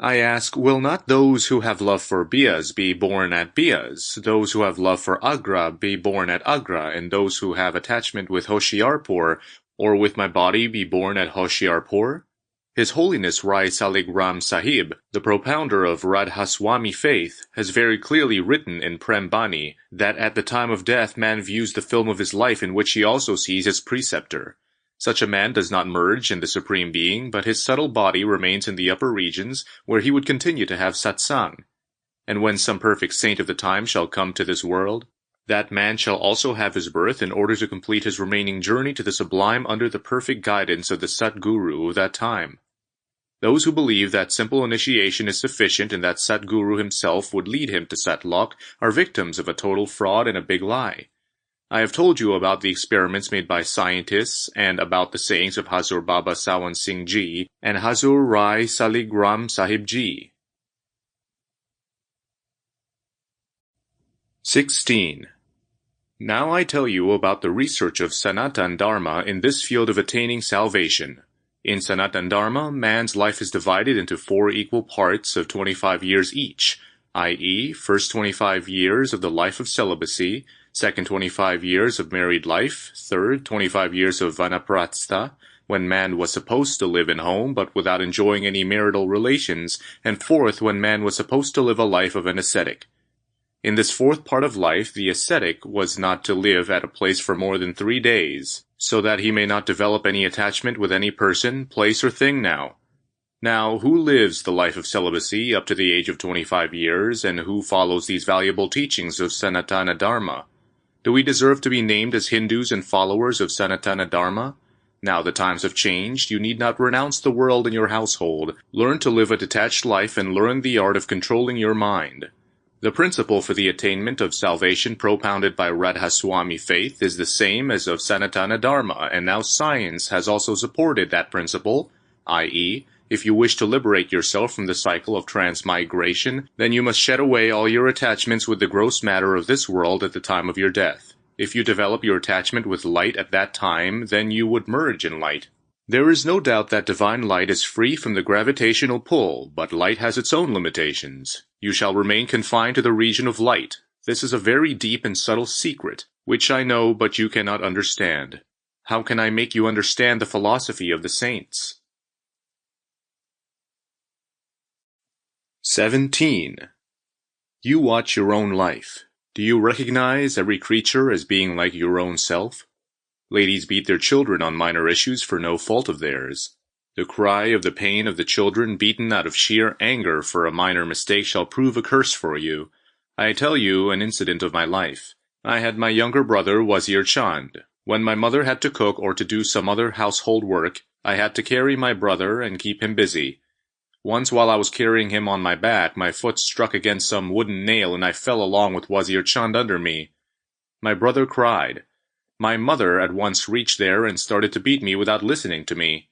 I ask, will not those who have love for Bias be born at Bias, those who have love for Agra be born at Agra, and those who have attachment with Hoshiarpur or with my body be born at Hoshiarpur? His Holiness Rai Saligram Sahib, the propounder of Radhaswami faith, has very clearly written in Prem Bani that at the time of death man views the film of his life in which he also sees his preceptor. Such a man does not merge in the Supreme Being, but his subtle body remains in the upper regions, where he would continue to have satsang. And when some perfect saint of the time shall come to this world, that man shall also have his birth in order to complete his remaining journey to the sublime under the perfect guidance of the Satguru of that time. Those who believe that simple initiation is sufficient and that Satguru himself would lead him to Satlok are victims of a total fraud and a big lie. I have told you about the experiments made by scientists and about the sayings of Hazur Baba Sawan Singh Ji and Hazur Rai Saligram Sahib Ji. 16. Now I tell you about the research of Sanatan Dharma in this field of attaining salvation. In Sanatan Dharma, man's life is divided into 4 equal parts of 25 years each, i.e., first 25 years of the life of celibacy, second 25 years of married life, third 25 years of vanaprastha, when man was supposed to live in home but without enjoying any marital relations, and fourth when man was supposed to live a life of an ascetic. In this fourth part of life, the ascetic was not to live at a place for more than 3 days, so that he may not develop any attachment with any person, place, or thing now. Now, who lives the life of celibacy up to the age of 25 years, and who follows these valuable teachings of Sanatana Dharma? Do we deserve to be named as Hindus and followers of Sanatana Dharma? Now the times have changed, you need not renounce the world and your household. Learn to live a detached life and learn the art of controlling your mind. The principle for the attainment of salvation propounded by Radhaswami faith is the same as of Sanatana Dharma, and now science has also supported that principle, i.e., if you wish to liberate yourself from the cycle of transmigration, then you must shed away all your attachments with the gross matter of this world at the time of your death. If you develop your attachment with light at that time, then you would merge in light. There is no doubt that divine light is free from the gravitational pull, but light has its own limitations. You shall remain confined to the region of light. This is a very deep and subtle secret, which I know but you cannot understand. How can I make you understand the philosophy of the saints? 17. You watch your own life. Do you recognize every creature as being like your own self? Ladies beat their children on minor issues for no fault of theirs. The cry of the pain of the children beaten out of sheer anger for a minor mistake shall prove a curse for you. I tell you an incident of my life. I had my younger brother Faqir Chand. When my mother had to cook or to do some other household work, I had to carry my brother and keep him busy. Once while I was carrying him on my back, my foot struck against some wooden nail and I fell along with Faqir Chand under me. My brother cried. My mother at once reached there and started to beat me without listening to me.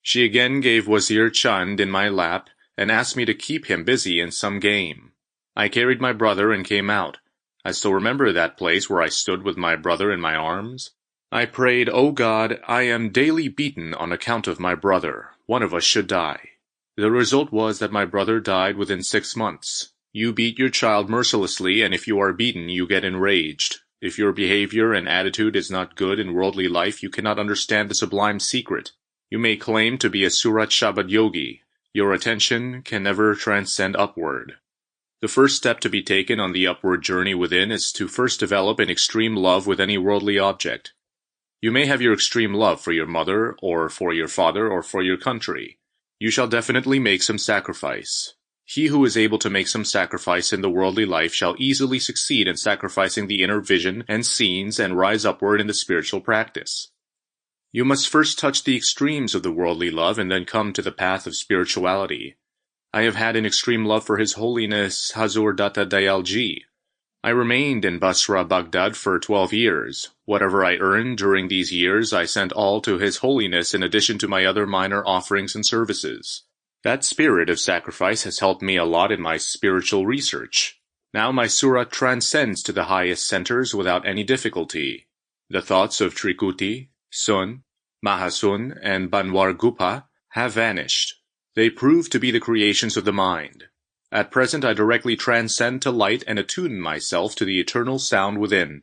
She again gave Faqir Chand in my lap and asked me to keep him busy in some game. I carried my brother and came out. I still remember that place where I stood with my brother in my arms. I prayed, "O God, I am daily beaten on account of my brother. One of us should die." The result was that my brother died within 6 months. You beat your child mercilessly, and if you are beaten, you get enraged. If your behavior and attitude is not good in worldly life, you cannot understand the sublime secret. You may claim to be a Surat Shabad yogi. Your attention can never transcend upward. The first step to be taken on the upward journey within is to first develop an extreme love with any worldly object. You may have your extreme love for your mother, or for your father, or for your country. You shall definitely make some sacrifice. He who is able to make some sacrifice in the worldly life shall easily succeed in sacrificing the inner vision and scenes and rise upward in the spiritual practice. You must first touch the extremes of the worldly love and then come to the path of spirituality. I have had an extreme love for His Holiness Hazur Datta Dayalji. I remained in Basra, Baghdad for 12 years. Whatever I earned during these years I sent all to His Holiness in addition to my other minor offerings and services. That spirit of sacrifice has helped me a lot in my spiritual research. Now my surat transcends to the highest centers without any difficulty. The thoughts of Trikuti, Sun, Mahasun, and Banwar Gupa have vanished. They prove to be the creations of the mind. At present I directly transcend to light and attune myself to the eternal sound within.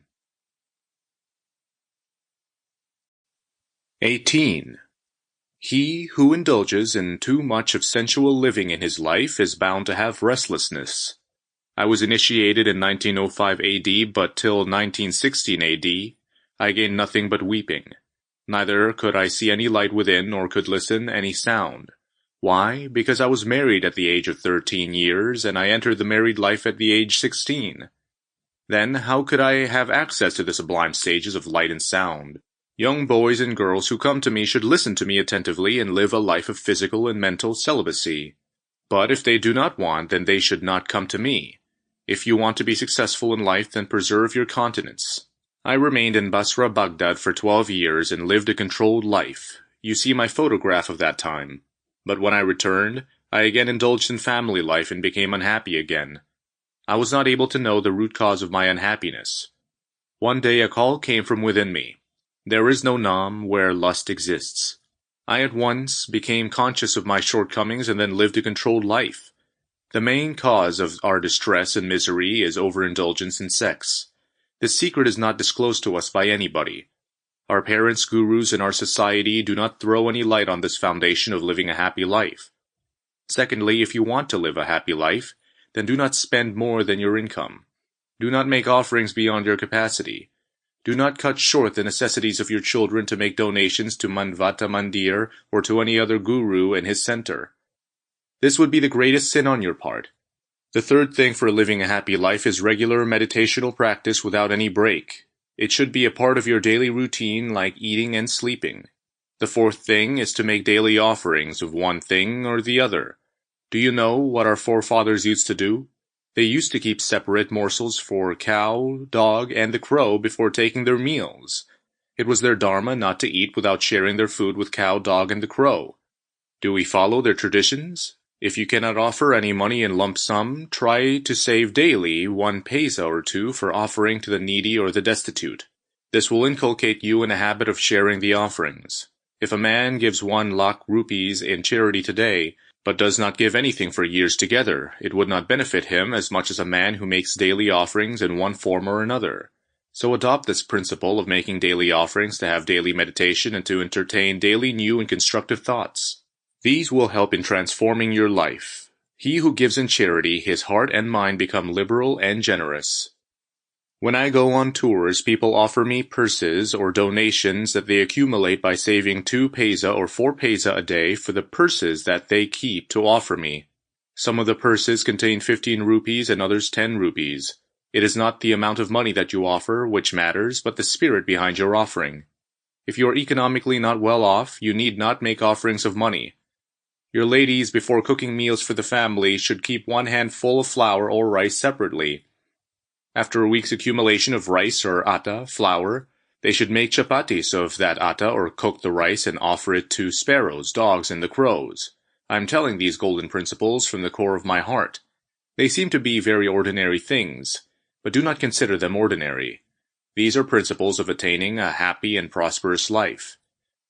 18. He who indulges in too much of sensual living in his life is bound to have restlessness. I was initiated in 1905 AD, but till 1916 AD, I gained nothing but weeping. Neither could I see any light within, nor could listen any sound. Why? Because I was married at the age of 13 years, and I entered the married life at the age 16. Then how could I have access to the sublime stages of light and sound? Young boys and girls who come to me should listen to me attentively and live a life of physical and mental celibacy. But if they do not want, then they should not come to me. If you want to be successful in life, then preserve your continence. I remained in Basra, Baghdad for 12 years and lived a controlled life. You see my photograph of that time. But when I returned, I again indulged in family life and became unhappy again. I was not able to know the root cause of my unhappiness. One day a call came from within me. There is no Nam where lust exists. I at once became conscious of my shortcomings and then lived a controlled life. The main cause of our distress and misery is overindulgence in sex. This secret is not disclosed to us by anybody. Our parents, gurus, and our society do not throw any light on this foundation of living a happy life. Secondly, if you want to live a happy life, then do not spend more than your income. Do not make offerings beyond your capacity. Do not cut short the necessities of your children to make donations to Manvata Mandir or to any other guru and his center. This would be the greatest sin on your part. The third thing for living a happy life is regular meditational practice without any break. It should be a part of your daily routine like eating and sleeping. The fourth thing is to make daily offerings of one thing or the other. Do you know what our forefathers used to do? They used to keep separate morsels for cow, dog, and the crow before taking their meals. It was their dharma not to eat without sharing their food with cow, dog, and the crow. Do we follow their traditions? If you cannot offer any money in lump sum, try to save daily 1 paisa or 2 for offering to the needy or the destitute. This will inculcate you in a habit of sharing the offerings. If a man gives 1 lakh rupees in charity today, but does not give anything for years together, it would not benefit him as much as a man who makes daily offerings in one form or another. So adopt this principle of making daily offerings to have daily meditation and to entertain daily new and constructive thoughts. These will help in transforming your life. He who gives in charity, his heart and mind become liberal and generous. When I go on tours, people offer me purses or donations that they accumulate by saving 2 paisa or 4 paisa a day for the purses that they keep to offer me. Some of the purses contain 15 rupees and others 10 rupees. It is not the amount of money that you offer which matters, but the spirit behind your offering. If you are economically not well off, you need not make offerings of money. Your ladies, before cooking meals for the family, should keep 1 handful of flour or rice separately. After a week's accumulation of rice or atta, flour, they should make chapatis of that atta or cook the rice and offer it to sparrows, dogs, and the crows. I am telling these golden principles from the core of my heart. They seem to be very ordinary things, but do not consider them ordinary. These are principles of attaining a happy and prosperous life.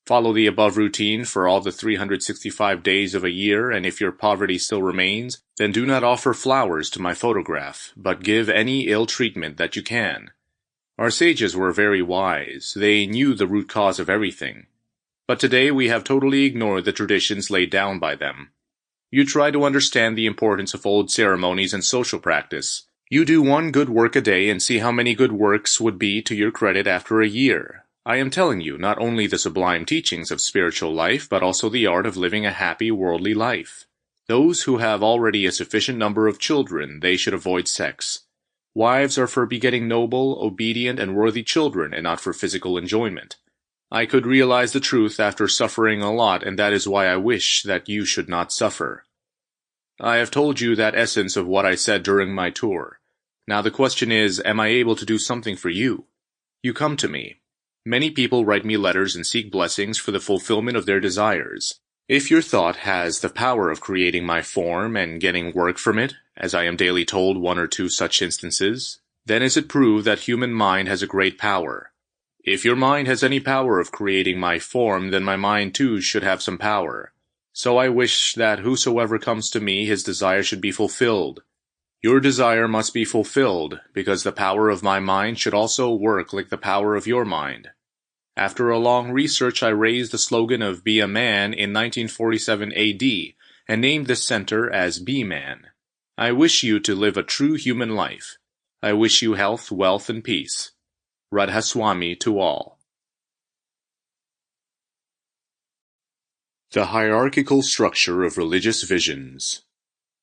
Follow the above routine for all the 365 days of a year, and if your poverty still remains, then do not offer flowers to my photograph, but give any ill treatment that you can. Our sages were very wise. They knew the root cause of everything. But today we have totally ignored the traditions laid down by them. You try to understand the importance of old ceremonies and social practice. You do 1 good work a day and see how many good works would be to your credit after a year. I am telling you not only the sublime teachings of spiritual life, but also the art of living a happy worldly life. Those who have already a sufficient number of children, they should avoid sex. Wives are for begetting noble, obedient, and worthy children, and not for physical enjoyment. I could realize the truth after suffering a lot, and that is why I wish that you should not suffer. I have told you that essence of what I said during my tour. Now the question is, am I able to do something for you? You come to me. Many people write me letters and seek blessings for the fulfillment of their desires. If your thought has the power of creating my form and getting work from it, as I am daily told one or two such instances, then is it proved that human mind has a great power. If your mind has any power of creating my form, then my mind too should have some power. So I wish that whosoever comes to me, his desire should be fulfilled. Your desire must be fulfilled, because the power of my mind should also work like the power of your mind. After a long research, I raised the slogan of Be a Man in 1947 AD, and named this center as Be Man. I wish you to live a true human life. I wish you health, wealth, and peace. Radhaswami to all. The Hierarchical Structure of Religious Visions.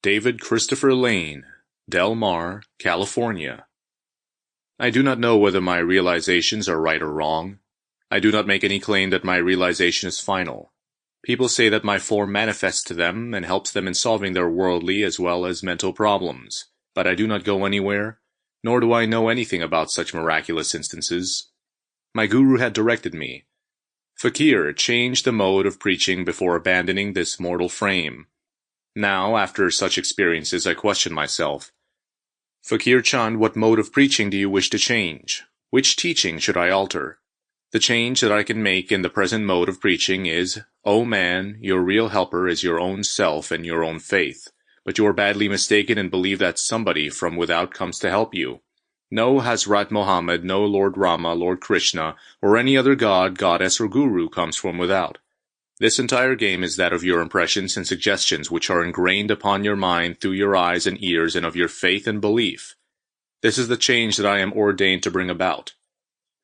David Christopher Lane, Del Mar, California. I do not know whether my realizations are right or wrong. I do not make any claim that my realization is final. People say that my form manifests to them and helps them in solving their worldly as well as mental problems, but I do not go anywhere, nor do I know anything about such miraculous instances. My guru had directed me. Faqir, change the mode of preaching before abandoning this mortal frame. Now, after such experiences, I question myself. Faqir Chand, what mode of preaching do you wish to change? Which teaching should I alter? The change that I can make in the present mode of preaching is, O man, your real helper is your own self and your own faith, but you are badly mistaken and believe that somebody from without comes to help you. No Hazrat Muhammad, no Lord Rama, Lord Krishna, or any other god, goddess, or guru comes from without. This entire game is that of your impressions and suggestions which are ingrained upon your mind through your eyes and ears and of your faith and belief. This is the change that I am ordained to bring about.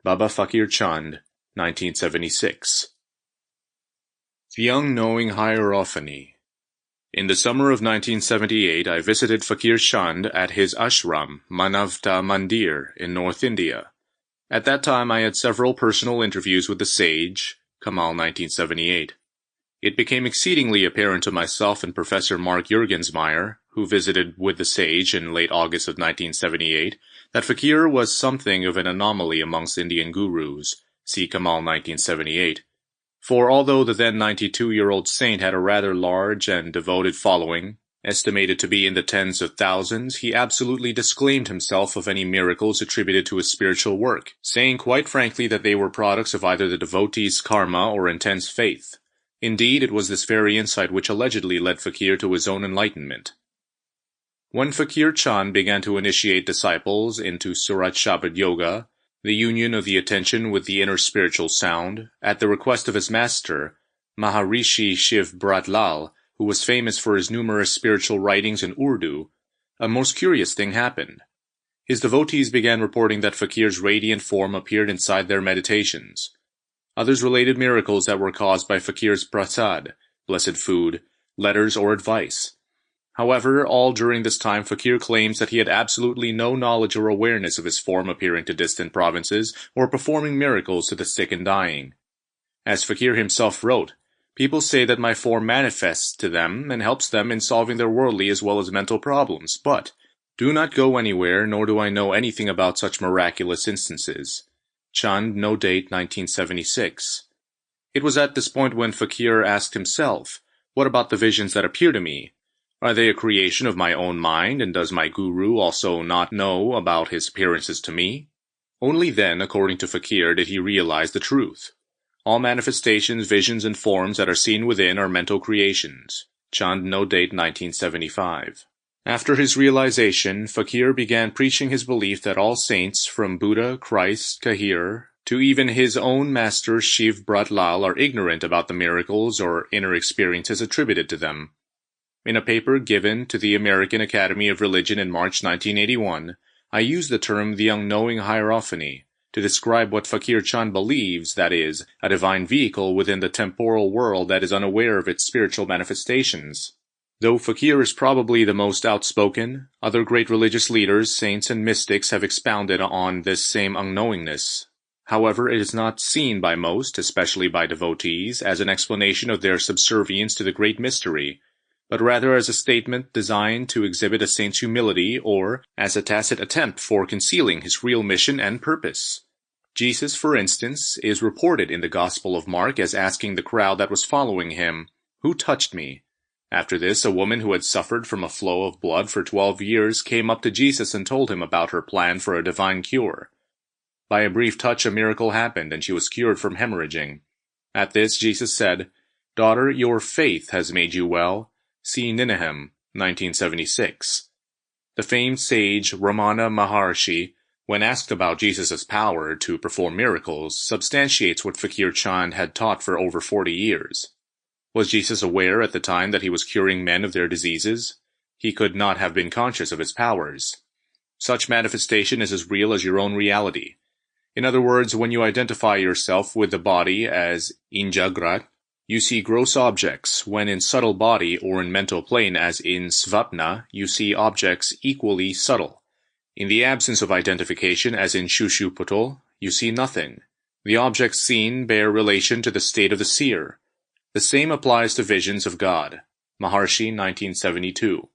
Baba Faqir Chand, 1976. The Unknowing Hierophany. In the summer of 1978, I visited Faqir Chand at his ashram, Manavta Mandir, in North India. At that time, I had several personal interviews with the sage, Kamal 1978. It became exceedingly apparent to myself and Professor Mark Juergensmeyer, who visited with the sage in late August of 1978, that Faqir was something of an anomaly amongst Indian gurus, see Kamal 1978. For although the then 92-year-old saint had a rather large and devoted following, estimated to be in the tens of thousands, he absolutely disclaimed himself of any miracles attributed to his spiritual work, saying quite frankly that they were products of either the devotee's karma or intense faith. Indeed, it was this very insight which allegedly led Faqir to his own enlightenment. When Faqir Chand began to initiate disciples into Surat Shabad Yoga, the union of the attention with the inner spiritual sound, at the request of his master, Maharishi Shiv Bratlal, who was famous for his numerous spiritual writings in Urdu, a most curious thing happened. His devotees began reporting that Faqir's radiant form appeared inside their meditations. Others related miracles that were caused by Faqir's prasad, blessed food, letters, or advice. However, all during this time Faqir claims that he had absolutely no knowledge or awareness of his form appearing to distant provinces or performing miracles to the sick and dying. As Faqir himself wrote, people say that my form manifests to them and helps them in solving their worldly as well as mental problems, but do not go anywhere, nor do I know anything about such miraculous instances. Chand, no date 1976. It was at this point when Faqir asked himself, what about the visions that appear to me? Are they a creation of my own mind, and does my guru also not know about his appearances to me? Only then, according to Faqir, did he realize the truth. All manifestations, visions, and forms that are seen within are mental creations. Chand, no date 1975. After his realization, Faqir began preaching his belief that all saints, from Buddha, Christ, Kahir, to even his own master Shiv Bratlal, are ignorant about the miracles or inner experiences attributed to them. In a paper given to the American Academy of Religion in March 1981, I used the term the unknowing hierophany to describe what Faqir Chand believes, that is, a divine vehicle within the temporal world that is unaware of its spiritual manifestations. Though Faqir is probably the most outspoken, other great religious leaders, saints, and mystics have expounded on this same unknowingness. However, it is not seen by most, especially by devotees, as an explanation of their subservience to the great mystery, but rather as a statement designed to exhibit a saint's humility or as a tacit attempt for concealing his real mission and purpose. Jesus, for instance, is reported in the Gospel of Mark as asking the crowd that was following him, "Who touched me?" After this, a woman who had suffered from a flow of blood for 12 years came up to Jesus and told him about her plan for a divine cure. By a brief touch, a miracle happened, and she was cured from hemorrhaging. At this, Jesus said, "Daughter, your faith has made you well." See Ninahem, 1976. The famed sage Ramana Maharshi, when asked about Jesus' power to perform miracles, substantiates what Faqir Chand had taught for over 40 years. Was Jesus aware at the time that he was curing men of their diseases? He could not have been conscious of his powers. Such manifestation is as real as your own reality. In other words, when you identify yourself with the body as in Jagrat, you see gross objects, when in subtle body or in mental plane as in Svapna, you see objects equally subtle. In the absence of identification as in Shushuputol, you see nothing. The objects seen bear relation to the state of the seer. The same applies to visions of God. Maharshi, 1972.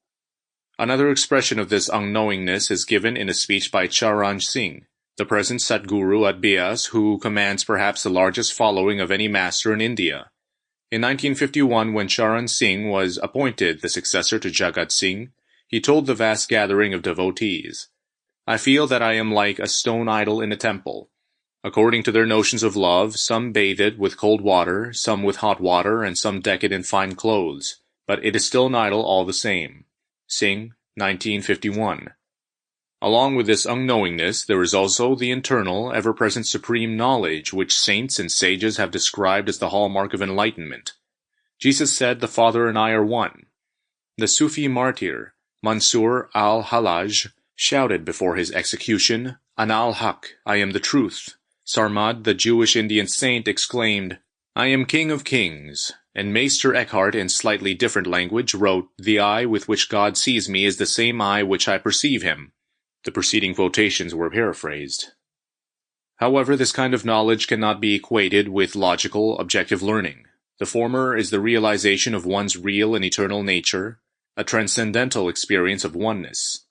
Another expression of this unknowingness is given in a speech by Charan Singh, the present Satguru at Bias, who commands perhaps the largest following of any master in India. In 1951, when Charan Singh was appointed the successor to Jagat Singh, he told the vast gathering of devotees, "I feel that I am like a stone idol in a temple. According to their notions of love, some bathe it with cold water, some with hot water, and some deck it in fine clothes, but it is still an idol all the same." Singh, 1951. Along with this unknowingness, there is also the internal, ever-present supreme knowledge which saints and sages have described as the hallmark of enlightenment. Jesus said, "The Father and I are one." The Sufi martyr, Mansur al-Hallaj, shouted before his execution, "Ana al-Haq, I am the truth." Sarmad, the Jewish Indian saint, exclaimed, "I am King of Kings." And Meister Eckhart, in slightly different language, wrote, "The eye with which God sees me is the same eye which I perceive him." The preceding quotations were paraphrased. However, this kind of knowledge cannot be equated with logical, objective learning. The former is the realization of one's real and eternal nature, a transcendental experience of oneness.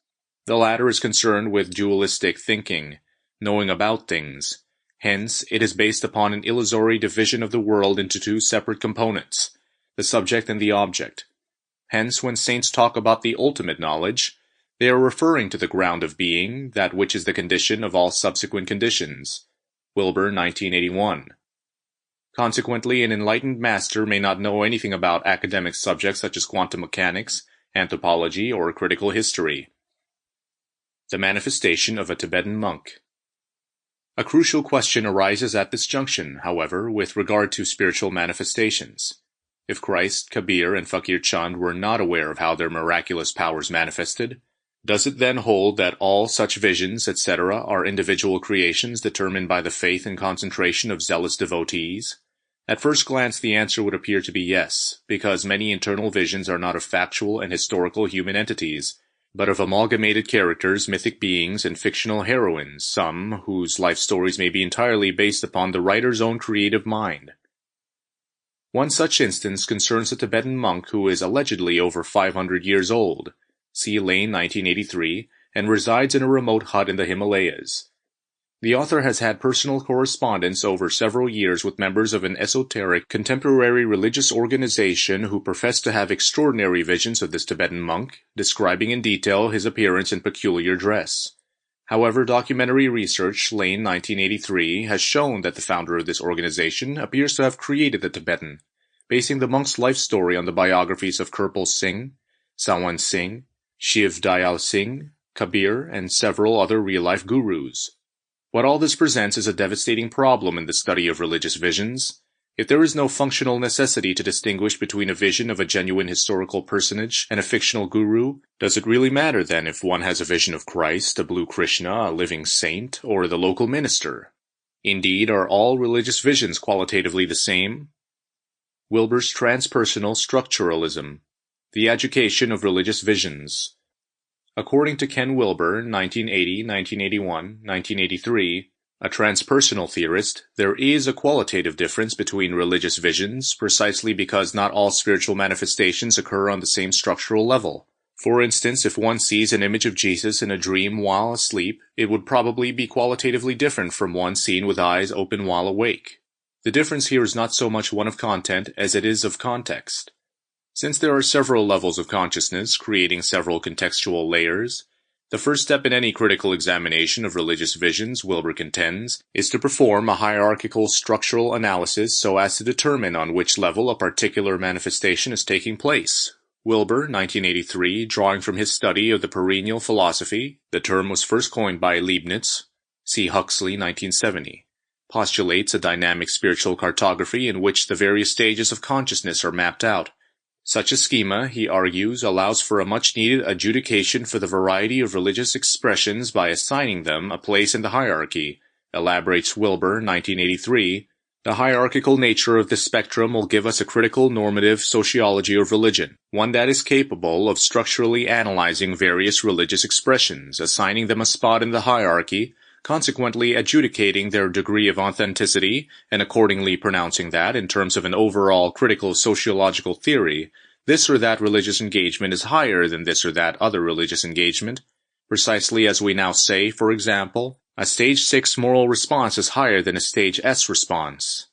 The latter is concerned with dualistic thinking, knowing about things. Hence, it is based upon an illusory division of the world into two separate components, the subject and the object. Hence, when saints talk about the ultimate knowledge, they are referring to the ground of being, that which is the condition of all subsequent conditions. Wilbur, 1981. Consequently, an enlightened master may not know anything about academic subjects such as quantum mechanics, anthropology, or critical history. The manifestation of a Tibetan monk. A crucial question arises at this junction, however, with regard to spiritual manifestations. If Christ, Kabir, and Faqir Chand were not aware of how their miraculous powers manifested, does it then hold that all such visions, etc., are individual creations determined by the faith and concentration of zealous devotees? At first glance, the answer would appear to be yes, because many internal visions are not of factual and historical human entities, but of amalgamated characters, mythic beings, and fictional heroines, some whose life stories may be entirely based upon the writer's own creative mind. One such instance concerns a Tibetan monk who is allegedly over 500 years old. See Lane, 1983, and resides in a remote hut in the Himalayas. The author has had personal correspondence over several years with members of an esoteric contemporary religious organization who profess to have extraordinary visions of this Tibetan monk, describing in detail his appearance and peculiar dress. However, documentary research, Lane, 1983, has shown that the founder of this organization appears to have created the Tibetan, basing the monk's life story on the biographies of Kirpal Singh, Sawan Singh, Shiv Dayal Singh, Kabir, and several other real-life gurus. What all this presents is a devastating problem in the study of religious visions. If there is no functional necessity to distinguish between a vision of a genuine historical personage and a fictional guru, does it really matter then if one has a vision of Christ, a blue Krishna, a living saint, or the local minister? Indeed, are all religious visions qualitatively the same? Wilber's Transpersonal Structuralism. The Education of Religious Visions. According to Ken Wilber, 1980, 1981, 1983, A transpersonal theorist, there is a qualitative difference between religious visions precisely because not all spiritual manifestations occur on the same structural level. For instance, if one sees an image of Jesus in a dream while asleep, it would probably be qualitatively different from one seen with eyes open while awake. The difference here is not so much one of content as it is of context. Since there are several levels of consciousness creating several contextual layers, the first step in any critical examination of religious visions, Wilber contends, is to perform a hierarchical structural analysis so as to determine on which level a particular manifestation is taking place. Wilber, 1983, drawing from his study of the perennial philosophy, the term was first coined by Leibniz, see Huxley, 1970, postulates a dynamic spiritual cartography in which the various stages of consciousness are mapped out. Such a schema, he argues, allows for a much-needed adjudication for the variety of religious expressions by assigning them a place in the hierarchy. Elaborates Wilber, 1983, the hierarchical nature of this spectrum will give us a critical normative sociology of religion, one that is capable of structurally analyzing various religious expressions, assigning them a spot in the hierarchy, consequently adjudicating their degree of authenticity, and accordingly pronouncing that, in terms of an overall critical sociological theory, this or that religious engagement is higher than this or that other religious engagement, precisely as we now say, for example, a stage 6 moral response is higher than a stage S response.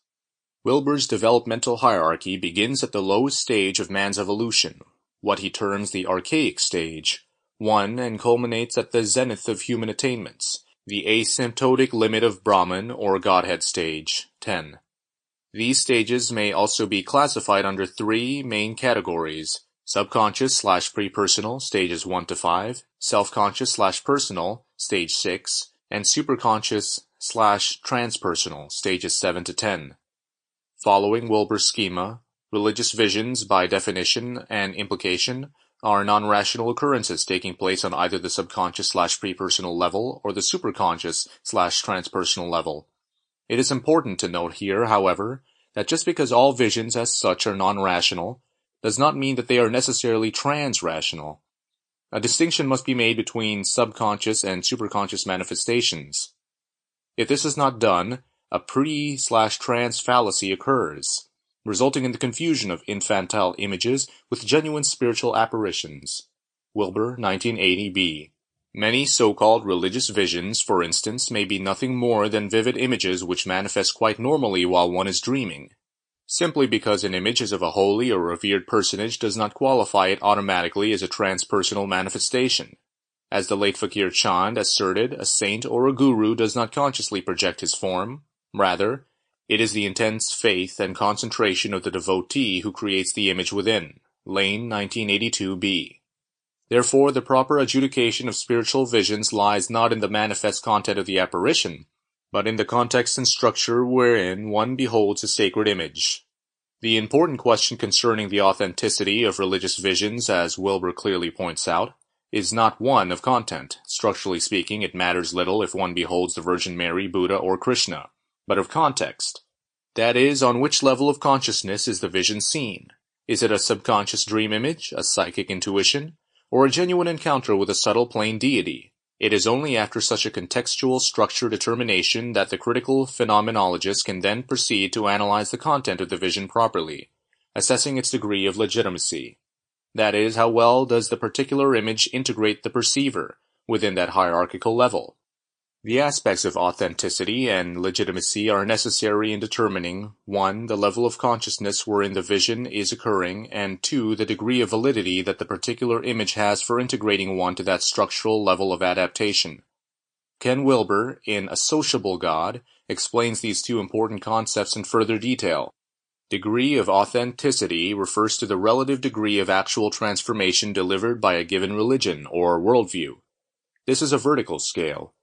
Wilber's developmental hierarchy begins at the lowest stage of man's evolution, what he terms the archaic stage, and culminates at the zenith of human attainments, the asymptotic limit of Brahman or Godhead stage, 10. These stages may also be classified under three main categories: subconscious/prepersonal, stages 1 to 5, self-conscious/personal, stage 6, and superconscious/transpersonal, stages 7 to 10. Following Wilber's schema, religious visions, by definition and implication, are non-rational occurrences taking place on either the subconscious/prepersonal level or the superconscious/transpersonal level. It is important to note here, however, that just because all visions as such are non-rational, does not mean that they are necessarily trans-rational. A distinction must be made between subconscious and superconscious manifestations. If this is not done, a pre/trans fallacy occurs, resulting in the confusion of infantile images with genuine spiritual apparitions. Wilber, 1980b. Many so-called religious visions, for instance, may be nothing more than vivid images which manifest quite normally while one is dreaming. Simply because an image is of a holy or revered personage does not qualify it automatically as a transpersonal manifestation. As the late Faqir Chand asserted, a saint or a guru does not consciously project his form. Rather, it is the intense faith and concentration of the devotee who creates the image within. Lane, 1982b. Therefore, the proper adjudication of spiritual visions lies not in the manifest content of the apparition, but in the context and structure wherein one beholds a sacred image. The important question concerning the authenticity of religious visions, as Wilber clearly points out, is not one of content. Structurally speaking, it matters little if one beholds the Virgin Mary, Buddha, or Krishna, but of context. That is, on which level of consciousness is the vision seen? Is it a subconscious dream image, a psychic intuition, or a genuine encounter with a subtle plane deity? It is only after such a contextual structure determination that the critical phenomenologist can then proceed to analyze the content of the vision properly, assessing its degree of legitimacy. That is, how well does the particular image integrate the perceiver within that hierarchical level? The aspects of authenticity and legitimacy are necessary in determining 1. The level of consciousness wherein the vision is occurring, and 2. The degree of validity that the particular image has for integrating one to that structural level of adaptation. Ken Wilber, in A Sociable God, explains these two important concepts in further detail. Degree of authenticity refers to the relative degree of actual transformation delivered by a given religion or worldview. This is a vertical scale.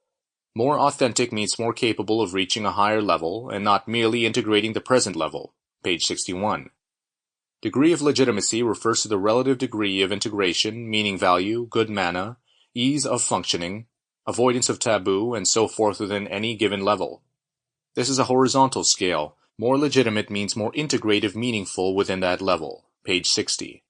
More authentic means more capable of reaching a higher level and not merely integrating the present level. Page 61. Degree of legitimacy refers to the relative degree of integration, meaning value, good mana, ease of functioning, avoidance of taboo, and so forth within any given level. This is a horizontal scale. More legitimate means more integrative, meaningful within that level. Page 60.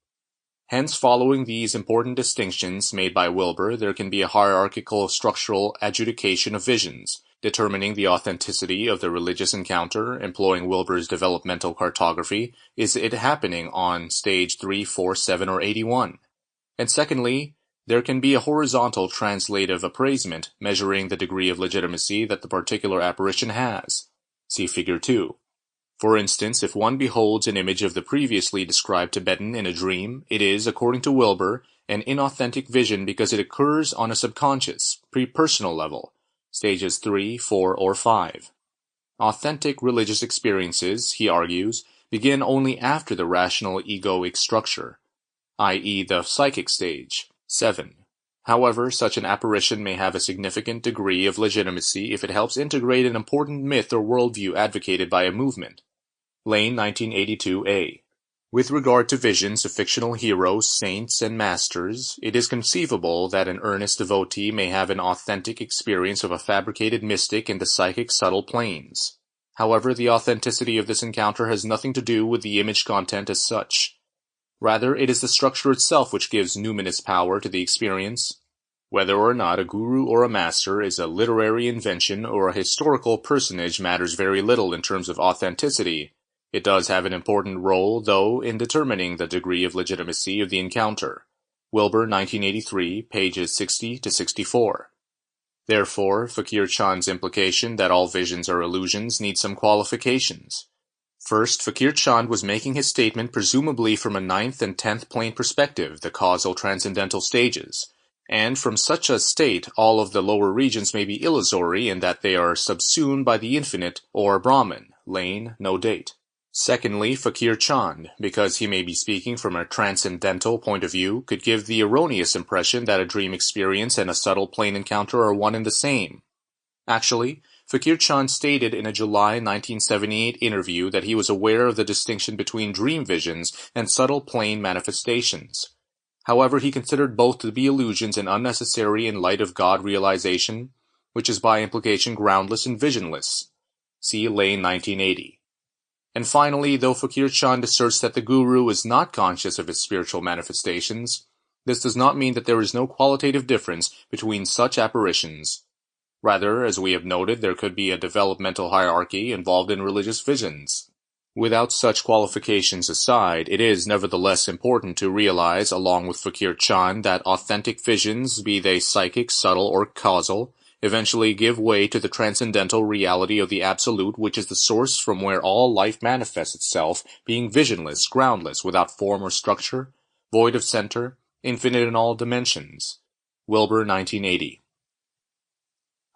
Hence, following these important distinctions made by Wilber, there can be a hierarchical structural adjudication of visions, Determining the authenticity of the religious encounter, employing Wilber's developmental cartography, is it happening on stage 3, 4, 7, or 81? And secondly, there can be a horizontal translative appraisement measuring the degree of legitimacy that the particular apparition has. See Figure 2. For instance, if one beholds an image of the previously described Tibetan in a dream, it is, according to Wilber, an inauthentic vision because it occurs on a subconscious, pre-personal level, stages 3, 4, or 5. Authentic religious experiences, he argues, begin only after the rational egoic structure, i.e. the psychic stage, 7. However, such an apparition may have a significant degree of legitimacy if it helps integrate an important myth or worldview advocated by a movement. Lane, 1982a. With regard to visions of fictional heroes, saints, and masters, it is conceivable that an earnest devotee may have an authentic experience of a fabricated mystic in the psychic subtle planes. However, the authenticity of this encounter has nothing to do with the image content as such. Rather, it is the structure itself which gives numinous power to the experience. Whether or not a guru or a master is a literary invention or a historical personage matters very little in terms of authenticity. It does have an important role, though, in determining the degree of legitimacy of the encounter. Wilber, 1983, pages 60 to 64. Therefore, Faqir Chand's implication that all visions are illusions needs some qualifications. First, Faqir Chand was making his statement presumably from a 9th and 10th plane perspective, the causal transcendental stages, and from such a state all of the lower regions may be illusory in that they are subsumed by the infinite or Brahman, Lane, no date. Secondly, Faqir Chand, because he may be speaking from a transcendental point of view, could give the erroneous impression that a dream experience and a subtle plane encounter are one and the same. Actually, Faqir Chand stated in a July 1978 interview that he was aware of the distinction between dream visions and subtle plane manifestations. However, he considered both to be illusions and unnecessary in light of God realization, which is by implication groundless and visionless. See Lane, 1980. And finally, though Faqir Chand asserts that the guru is not conscious of his spiritual manifestations, this does not mean that there is no qualitative difference between such apparitions. Rather, as we have noted, there could be a developmental hierarchy involved in religious visions. Without such qualifications aside, it is nevertheless important to realize, along with Faqir Chand, that authentic visions, be they psychic, subtle, or causal, eventually give way to the transcendental reality of the Absolute, which is the source from where all life manifests itself, being visionless, groundless, without form or structure, void of center, infinite in all dimensions. Wilber, 1980.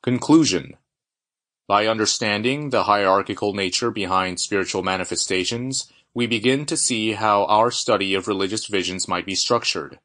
Conclusion. By understanding the hierarchical nature behind spiritual manifestations, we begin to see how our study of religious visions might be structured.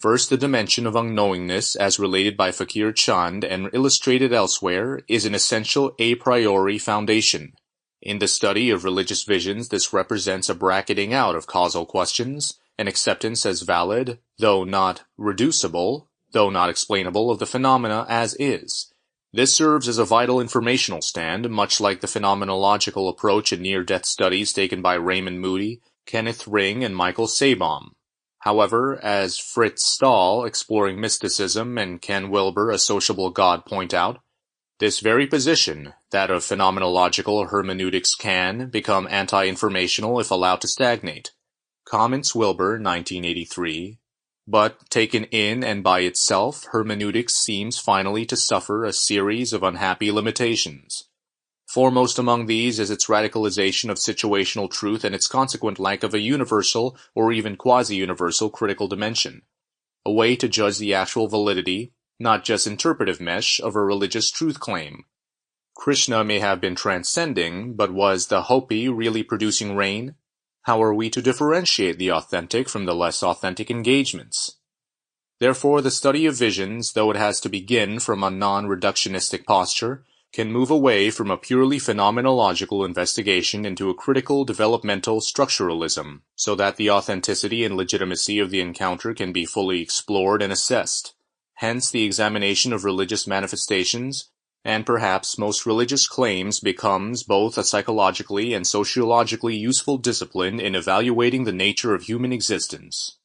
First, the dimension of unknowingness, as related by Faqir Chand and illustrated elsewhere, is an essential a priori foundation. In the study of religious visions, this represents a bracketing out of causal questions, an acceptance as valid, though not reducible, though not explainable, of the phenomena as is. This serves as a vital informational stand, much like the phenomenological approach in near-death studies taken by Raymond Moody, Kenneth Ring, and Michael Sabom. However, as Fritz Stahl, exploring mysticism, and Ken Wilber, a sociable god, point out, this very position, that of phenomenological hermeneutics, can become anti-informational if allowed to stagnate. Comments Wilber, 1983. But, taken in and by itself, hermeneutics seems finally to suffer a series of unhappy limitations. Foremost among these is its radicalization of situational truth and its consequent lack of a universal or even quasi-universal critical dimension, a way to judge the actual validity, not just interpretive mesh, of a religious truth claim. Krishna may have been transcending, but was the Hopi really producing rain? How are we to differentiate the authentic from the less authentic engagements? Therefore, the study of visions, though it has to begin from a non-reductionistic posture, can move away from a purely phenomenological investigation into a critical developmental structuralism, so that the authenticity and legitimacy of the encounter can be fully explored and assessed. Hence, the examination of religious manifestations, and perhaps most religious claims, becomes both a psychologically and sociologically useful discipline in evaluating the nature of human existence.